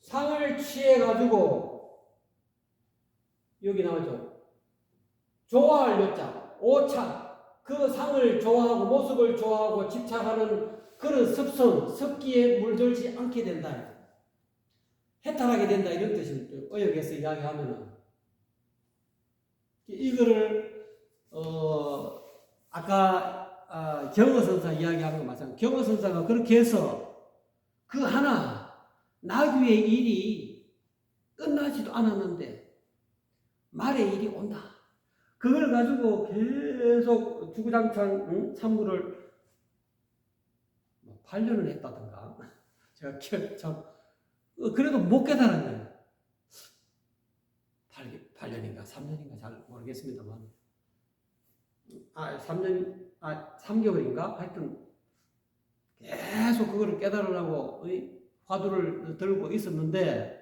상을 취해 가지고 여기 나오죠. 좋아할 여자 오착 그 상을 좋아하고 모습을 좋아하고 집착하는 그런 습기에 물들지 않게 된다. 해탈하게 된다 이런 뜻입니다. 의역에서 이야기하면은 이거를 아까 경허선사 이야기하는 거 마찬가지. 경허선사가 그렇게 해서 그 하나 나귀의 일이 끝나지도 않았는데 말의 일이 온다. 그걸 가지고 계속 주구장창 참고를 8년을 했다든가 제가 참 그래도 못 깨달은 거예요. 8년인가 3년인가 잘 모르겠습니다만 3년, 3개월인가? 하여튼 계속 그거를 깨달으려고 화두를 들고 있었는데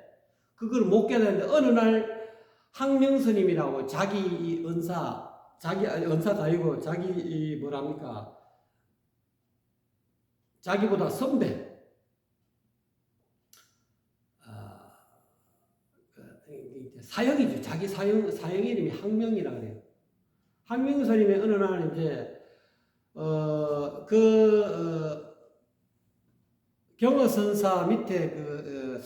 그걸 못 깨달는데 어느 날 항명스님이라고 자기 은사가 아니고 자기 뭐랍니까? 자기보다 선배, 사형이죠. 자기 사형 이름이 항명이라 그래요. 항명스님이 어느 날 이제 경허선사 밑에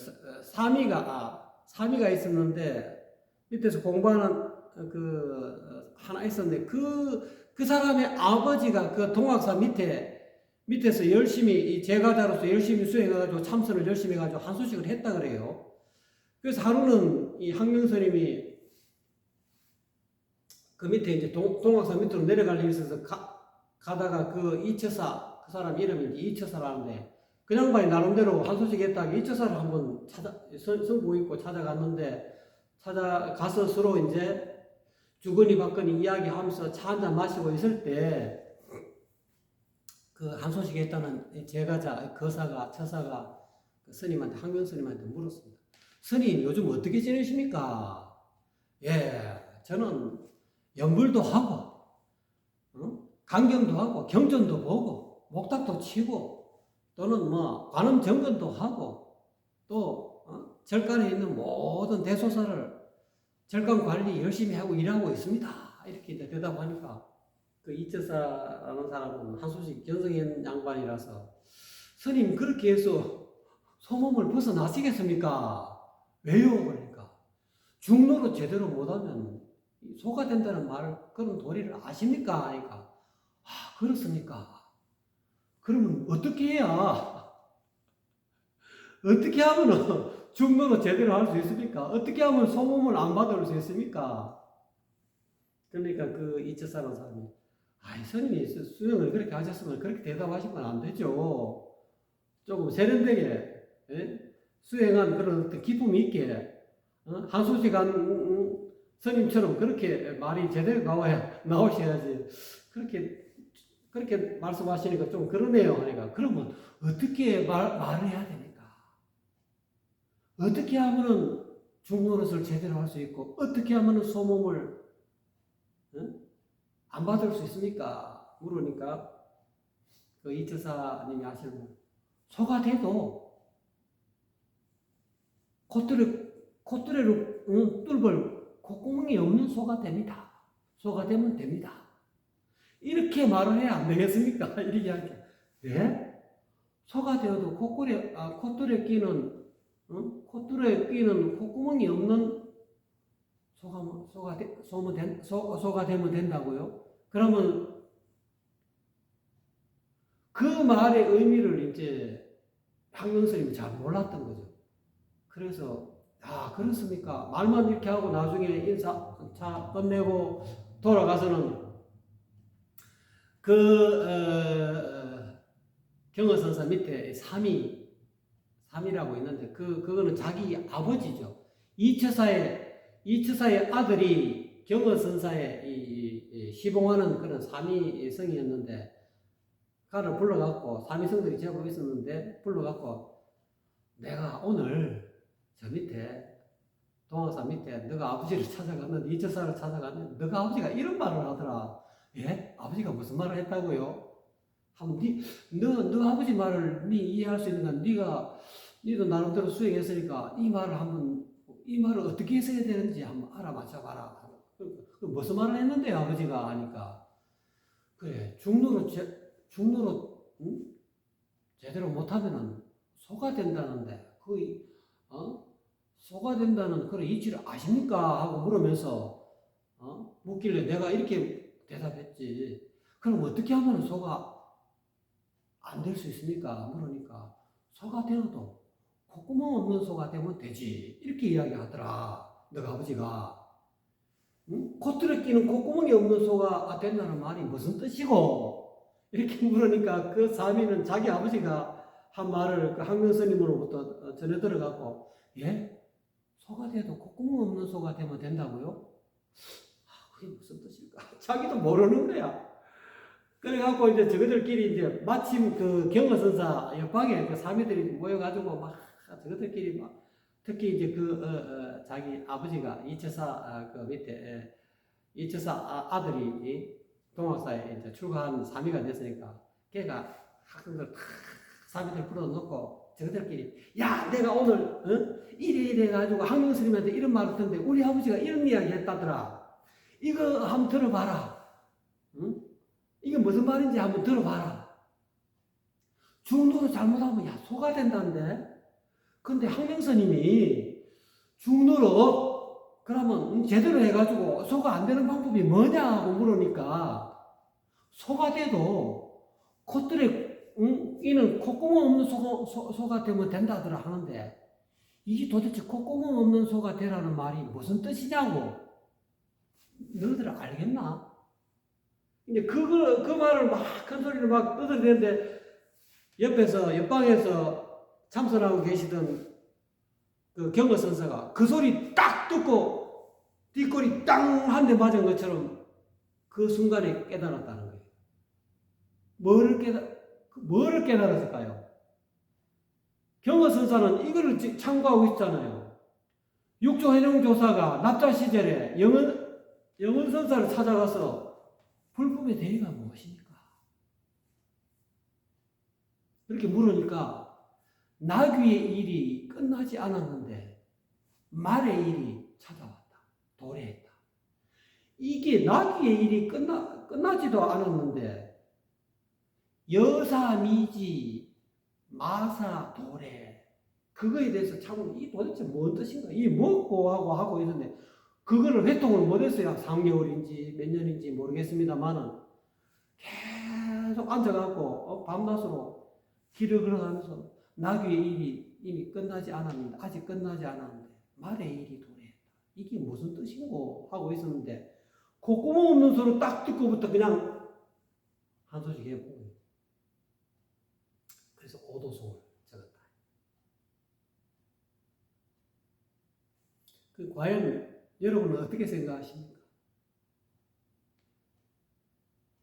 사미가 있었는데 밑에서 공부하는 하나 있었는데 그 사람의 아버지가 그 동학사 밑에서 열심히 제가자로서 열심히 수행해가지고 참선을 열심히 해가지고 한수씩을 했다 그래요. 그래서 하루는 이 항명스님이 그 밑에 이제 동학사 밑으로 내려갈 일이 있어서 가다가 그 이처사, 그 사람 이름이 이처사라는데 그 양반이 나름대로 한소식 했다가 이처사를 한번 성부 있고 찾아갔는데 찾아가서 서로 이제 주거니 받거니 이야기하면서 차 한잔 마시고 있을 때 그 한소식 했다는 처사가 그 스님한테 항명 스님한테 물었습니다. 스님 요즘 어떻게 지내십니까? 예, 저는 연불도 하고 강경도 하고 경전도 보고 목탁도 치고 또는 뭐 관음 정근도 하고 또 절간에 있는 모든 대소사를 절간 관리 열심히 하고 일하고 있습니다. 이렇게 대답하니까 그 이처사라는 사람은 한수식 견성인 양반이라서 스님 그렇게 해서 소몸을 벗어나시겠습니까? 왜요? 그러니까 중노로 제대로 못하면 소가 된다는 그런 도리를 아십니까? 하니까 그렇습니까? 그러면 어떻게 해야 어떻게 하면 중노로 제대로 할 수 있습니까? 어떻게 하면 소몸을 안 받을 수 있습니까? 그러니까 그 이처사라는 사람이 스님이 수행을 그렇게 하셨으면 그렇게 대답하시면 안 되죠. 조금 세련되게 수행한 그런 어떤 기쁨이 있게 한수시간 스님처럼 그렇게 말이 제대로 나오셔야지 그렇게 말씀하시니까 좀 그러네요. 하니까 그러면 어떻게 말을 해야 됩니까? 어떻게 하면은 중노릇을 제대로 할 수 있고 어떻게 하면은 소몸을 안 받을 수 있습니까? 물으니까 그 이처사님이 하시는 소가 돼도 콧뚜레로 뚫을 콧구멍이 없는 소가 됩니다. 소가 되면 됩니다. 이렇게 말을 해야 안 되겠습니까? 이렇게 하니까 네? 소가 되어도 콧뚜레 끼는 콧구멍이 없는 소가 되면 된다고요? 그러면 그 말의 의미를 이제 항명스님이 잘 몰랐던 거죠. 그래서 그렇습니까? 말만 이렇게 하고 나중에 인사 끝내고 돌아가서는 경허선사 밑에 삼이라고 있는데 그거는 자기 아버지죠. 이처사의 아들이 경허선사에 시봉하는 그런 삼이성이었는데 가를 불러갖고 삼이성들이 제법 있었는데 불러갖고 내가 오늘 저 밑에 동학사 밑에 너가 아버지를 찾아갔는데 이처사를 찾아갔는데 너가 아버지가 이런 말을 하더라. 예? 아버지가 무슨 말을 했다고요? 한번 너 아버지 말을 이해할 수 있는 건 니도 나름대로 수행했으니까 이 말을 어떻게 했어야 되는지 한번 알아맞혀봐라. 무슨 말을 했는데 아버지가 하니까 그래 중노로 제대로 못하면은 소가 된다는데 소가 된다는 그런 이치를 아십니까? 하고 물으면서 묻길래 내가 이렇게 대답했지. 그럼 어떻게 하면 소가 안 될 수 있습니까? 물으니까 소가 되어도 콧구멍 없는 소가 되면 되지. 이렇게 이야기하더라. 너가 아버지가. 콧줄에 끼는 콧구멍이 없는 소가 된다는 말이 무슨 뜻이고? 이렇게 물으니까 그 사미는 자기 아버지가 한 말을 그 항명스님으로부터 전해 들어가고 예? 소가 돼도 콧구멍 없는 소가 되면 된다고요? 이게 무슨 뜻일까? 자기도 모르는 거야. 그래갖고 이제 저희들끼리 이제 마침 그 경허선사 옆방에 그 사미들이 모여가지고 막 저희들끼리 막 특히 이제 자기 아버지가 이철사 그 밑에 이철사 아들이 동학사에 이제 출가한 사미가 됐으니까 걔가 학생들 사미들 불러놓고 저희들끼리 야 내가 오늘 이래 가지고 학명 스님한테 이런 말을 듣는데 우리 아버지가 이런 이야기 했다더라. 이거 한번 들어봐라. 응? 이게 무슨 말인지 한번 들어봐라. 중노로 잘못하면 야 소가 된다는데. 근데 학명스님이 중노로 그러면 제대로 해가지고 소가 안 되는 방법이 뭐냐고 물으니까 소가 돼도 콧들에 이는 콧구멍 없는 소가 되면 된다더라 하는데 이게 도대체 콧구멍 없는 소가 되라는 말이 무슨 뜻이냐고. 너희들 알겠나? 이제 그 말을 막 큰 소리로 막 떠들는데 옆방에서 참선하고 계시던 그 경허선사가 그 소리 딱 듣고 뒷골이 땅 한 대 맞은 것처럼 그 순간에 깨달았다는 거예요. 뭐를 깨달았을까요? 경허선사는 이거를 참고하고 있잖아요. 육조해룡조사가 납자 시절에 영은선사를 찾아가서 불법의 대의가 무엇입니까? 그렇게 물으니까 나귀의 일이 끝나지 않았는데 말의 일이 찾아왔다. 도래했다. 이게 나귀의 일이 끝나지도 않았는데 여사미지 마사 도래 그거에 대해서 참 이 도대체 뭔 뜻인가? 이 먹고 하고 있는데 그거를 회통을 못했어요. 3개월인지 몇 년인지 모르겠습니다만은 계속 앉아갖고 밤낮으로 길을 걸어가면서 나귀의 일이 이미 끝나지 않았는데 아직 끝나지 않았는데 말의 일이 도래했다. 이게 무슨 뜻인고 하고 있었는데 콧구멍 없는 소리 딱 듣고부터 그냥 한 소식 해보고 그래서 오도송을 적었다. 그 과연 여러분은 어떻게 생각하십니까?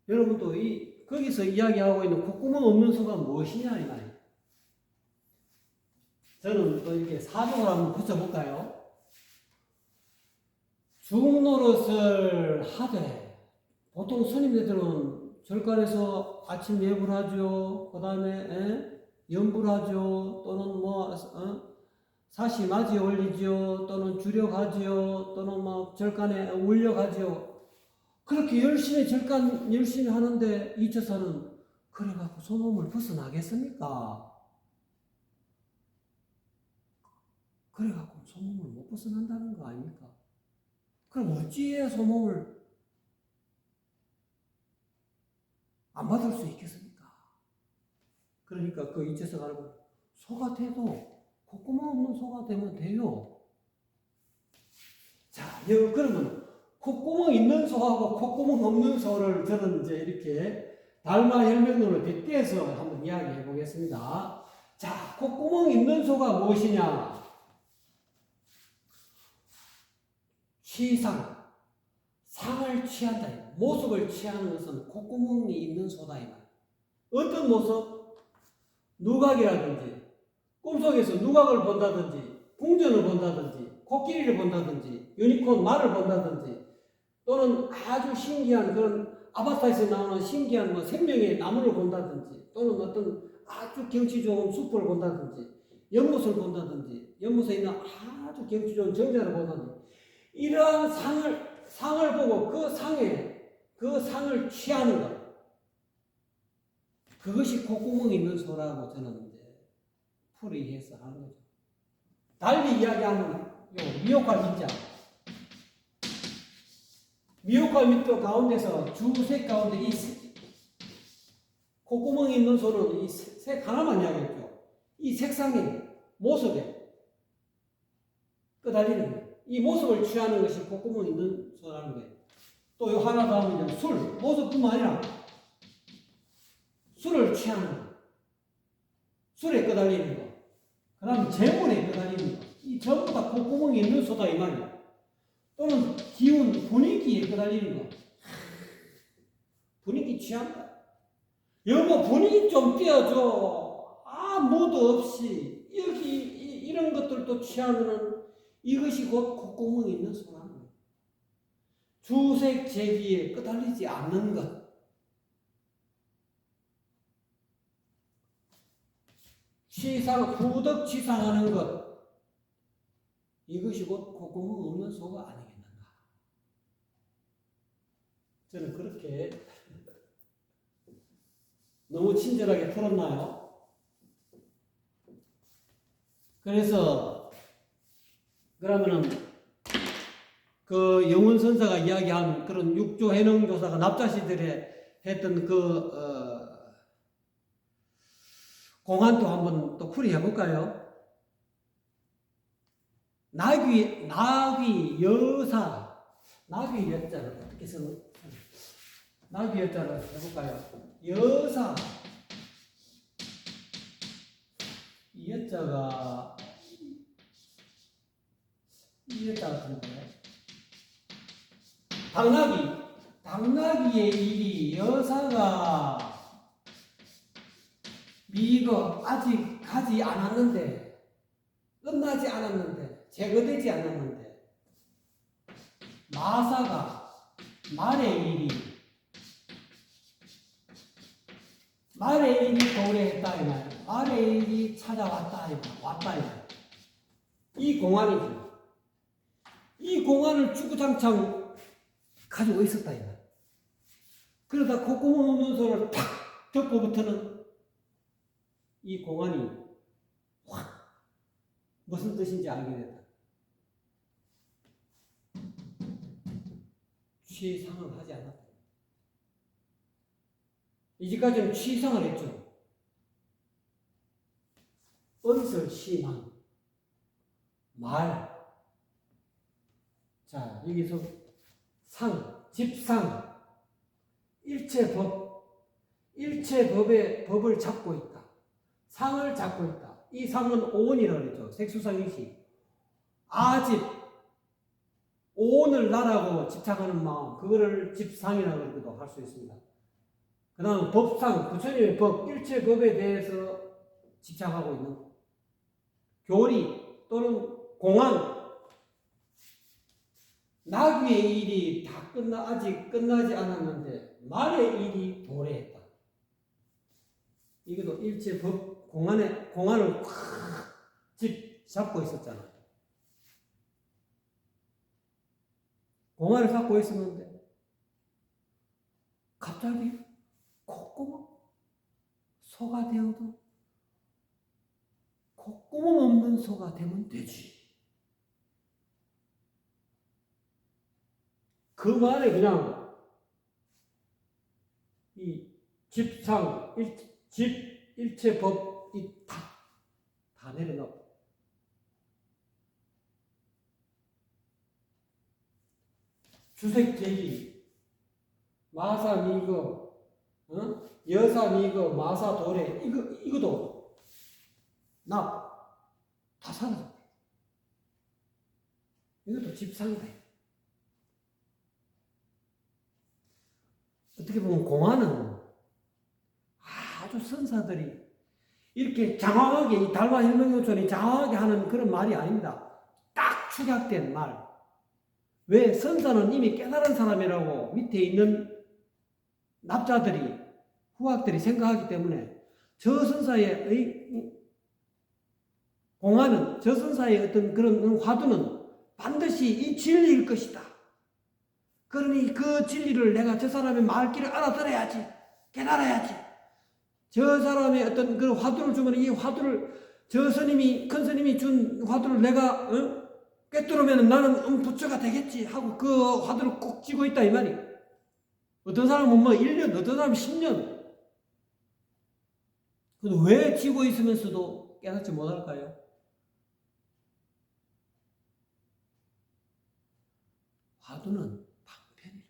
여러분도 거기서 이야기하고 있는 콧구멍 없는 소가 무엇이냐 이 말이에요. 저는 또 이렇게 사족을 한번 붙여볼까요? 중노릇을 하되 보통 스님들은 절간에서 아침 예불 하죠. 그 다음에 연불 하죠. 또는 사시 맞이 올리죠. 또는 주력하죠. 또는 절간에 울력하죠. 그렇게 절간 열심히 하는데 이처사는 그래갖고 소몸을 벗어나겠습니까? 그래갖고 소몸을 못 벗어난다는 거 아닙니까? 그럼 어찌해야 소몸을 안 받을 수 있겠습니까? 그러니까 그 이처사가 알고 소가 돼도 콧구멍 없는 소가 되면 돼요. 자, 그러면 콧구멍 있는 소하고 콧구멍 없는 소를 저는 이제 이렇게 달마 혈맹론을 빗대서 한번 이야기해 보겠습니다. 자, 콧구멍 있는 소가 무엇이냐? 상을 취한다. 모습을 취하는 것은 콧구멍이 있는 소다. 어떤 모습? 누각이라든지 꿈속에서 누각을 본다든지 궁전을 본다든지 코끼리를 본다든지 유니콘 말을 본다든지 또는 아주 신기한 그런 아바타에서 나오는 신기한 생명의 나무를 본다든지 또는 어떤 아주 경치 좋은 숲을 본다든지 연못을 본다든지 연못에 있는 아주 경치 좋은 정자를 본다든지 이러한 상을 보고 그 상을 취하는 것 그것이 콧구멍이 있는 소라고 저는 이제 풀이해서 하는 거죠. 달리 이야기하면 미혹과 민자 미혹과 민자 가운데서 주색 가운데 이 콧구멍이 있는 소는 이 색 하나만 이야기했죠. 이 색상의 모습에 끄달리는 거예요. 이 모습을 취하는 것이 콧구멍 있는 소라는 거예요. 또 하나 더 하면 술, 모습뿐만 아니라 술을 취하는 거. 술에 끄달리는 거. 그 다음에 재물에 끄달리는 거. 이 전부 다 콧구멍이 있는 소다 이 말이에요. 또는 기운, 분위기에 끄달리는 거. 분위기 취한다. 여보, 분위기 좀 띄워줘. 모드 없이. 이런 것들도 취하면은 이것이 곧 콧구멍에 있는 소라는 거예요. 주색 제기에 끄달리지 않는 것. 후덕 취상하는 것. 이것이 곧 콧구멍 없는 소가 아니겠는가. 저는 그렇게 너무 친절하게 풀었나요? 그래서 그러면은 그 영훈선사가 이야기한 그런 육조 해능조사가 납자시들의 했던 공안도 한번 또 풀이해 볼까요? 나귀 여사, 나귀 여자를 어떻게 쓰는? 나귀 여자를 해볼까요? 여사, 이 여자가 이 여자 같은데 당나귀의 일이 여사가 미거 아직 가지 않았는데 끝나지 않았는데 제거되지 않았는데 마사가 말의 일이 도래했다 이 말. 말의 일이 찾아왔다 이 말. 왔다 이 말. 이 공안이지. 이 공안을 주구장창 가지고 있었다 이 말. 그러다 콧구멍 없는 소리를 탁 듣고부터는 이 공안이 확 무슨 뜻인지 알게 됐다. 취상을 하지 않았다. 이제까지는 취상을 했죠. 언설, 신앙, 말. 자, 여기서 상, 집상, 일체법, 일체법의 법을 잡고 있다. 상을 잡고 있다. 이 상은 오온이라고 그랬죠. 색수상이시. 아집, 오온을 나라고 집착하는 마음, 그거를 집상이라고 할 수 있습니다. 그 다음 법상, 부처님의 법, 일체법에 대해서 집착하고 있는 것. 교리 또는 공안, 나귀의 일이 아직 끝나지 않았는데 말의 일이 도래했다. 이것도 일체법, 공안을 콱 잡고 있었잖아요. 공안을 잡고 있었는데 갑자기 콧구멍 소가 되어도 콧구멍 없는 소가 되면 되지. 그 말에 그냥 이 집상, 일체법이 다 내려놓고 주색제기, 마사미거, 여사미거, 마사도래, 이거도 다 사라졌다. 이것도 집상이다. 어떻게 보면 공안은 아주 선사들이 이렇게 장황하게, 이 달마 혈명요천이 장황하게 하는 그런 말이 아닙니다. 딱 축약된 말. 왜? 선사는 이미 깨달은 사람이라고 밑에 있는 납자들이, 후학들이 생각하기 때문에 저 선사의 공안은, 저 선사의 어떤 그런 화두는 반드시 이 진리일 것이다. 그러니 그 진리를 내가 저 사람의 말귀를 알아들어야지, 깨달아야지. 저 사람의 어떤 그 화두를 주면 이 화두를 저 스님이, 큰 스님이 준 화두를 내가 꿰뚫으면 나는 부처가 되겠지 하고 그 화두를 꼭 쥐고 있다 이 말이. 어떤 사람은 1년, 어떤 사람은 10년. 근데 왜 쥐고 있으면서도 깨닫지 못할까요? 화두는 방편이에요.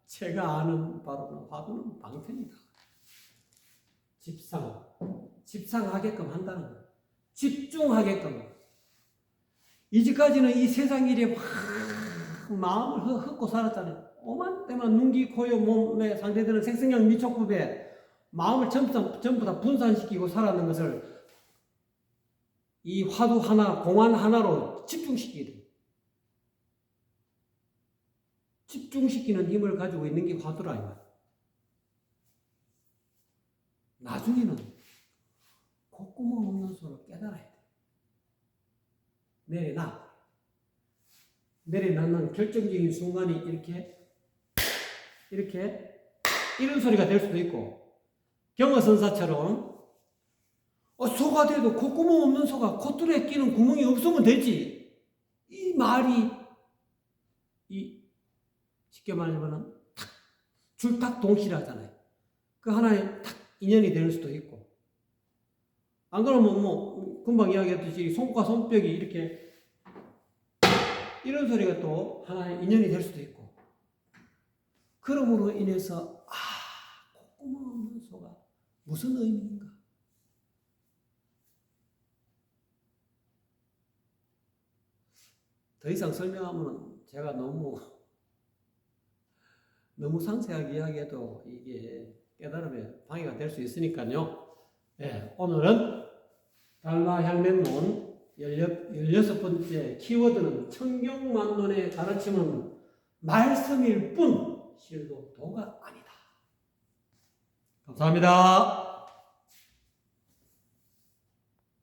제가 아는 바로는 화두는 방편이다. 집상하게끔 한다는 거예요. 집중하게끔. 이제까지는 이 세상 일에 막 마음을 헛고 살았잖아요. 오만 때만 눈기, 코요, 몸에 상대되는 생생형 미촉급에 마음을 전부 다 분산시키고 살았는 것을 이 화두 하나, 공안 하나로 집중시키게 돼요. 집중시키는 힘을 가지고 있는 게 화두라. 이 말. 나중에는 콧구멍 없는 소를 깨달아야 돼. 내려놓는 결정적인 순간이 이렇게 이런 소리가 될 수도 있고, 경어선사처럼 소가 돼도 콧구멍 없는 소가 콧줄에 끼는 구멍이 없으면 되지. 이 말이 쉽게 말하면 줄탁 동실하잖아요. 그 하나에 탁 인연이 될 수도 있고, 안 그러면 금방 이야기했듯이 손과 손뼉이 이렇게 이런 소리가 또 하나의 인연이 될 수도 있고, 그러므로 인해서 콧구멍 없는 소가 무슨 의미인가? 더 이상 설명하면 제가 너무 상세하게 이야기해도 이게 깨달음에 방해가 될 수 있으니까요. 네, 오늘은 달마향맹론 16번째 키워드는 청경만론의 가르침은 말씀일 뿐 실도 도가 아니다. 감사합니다.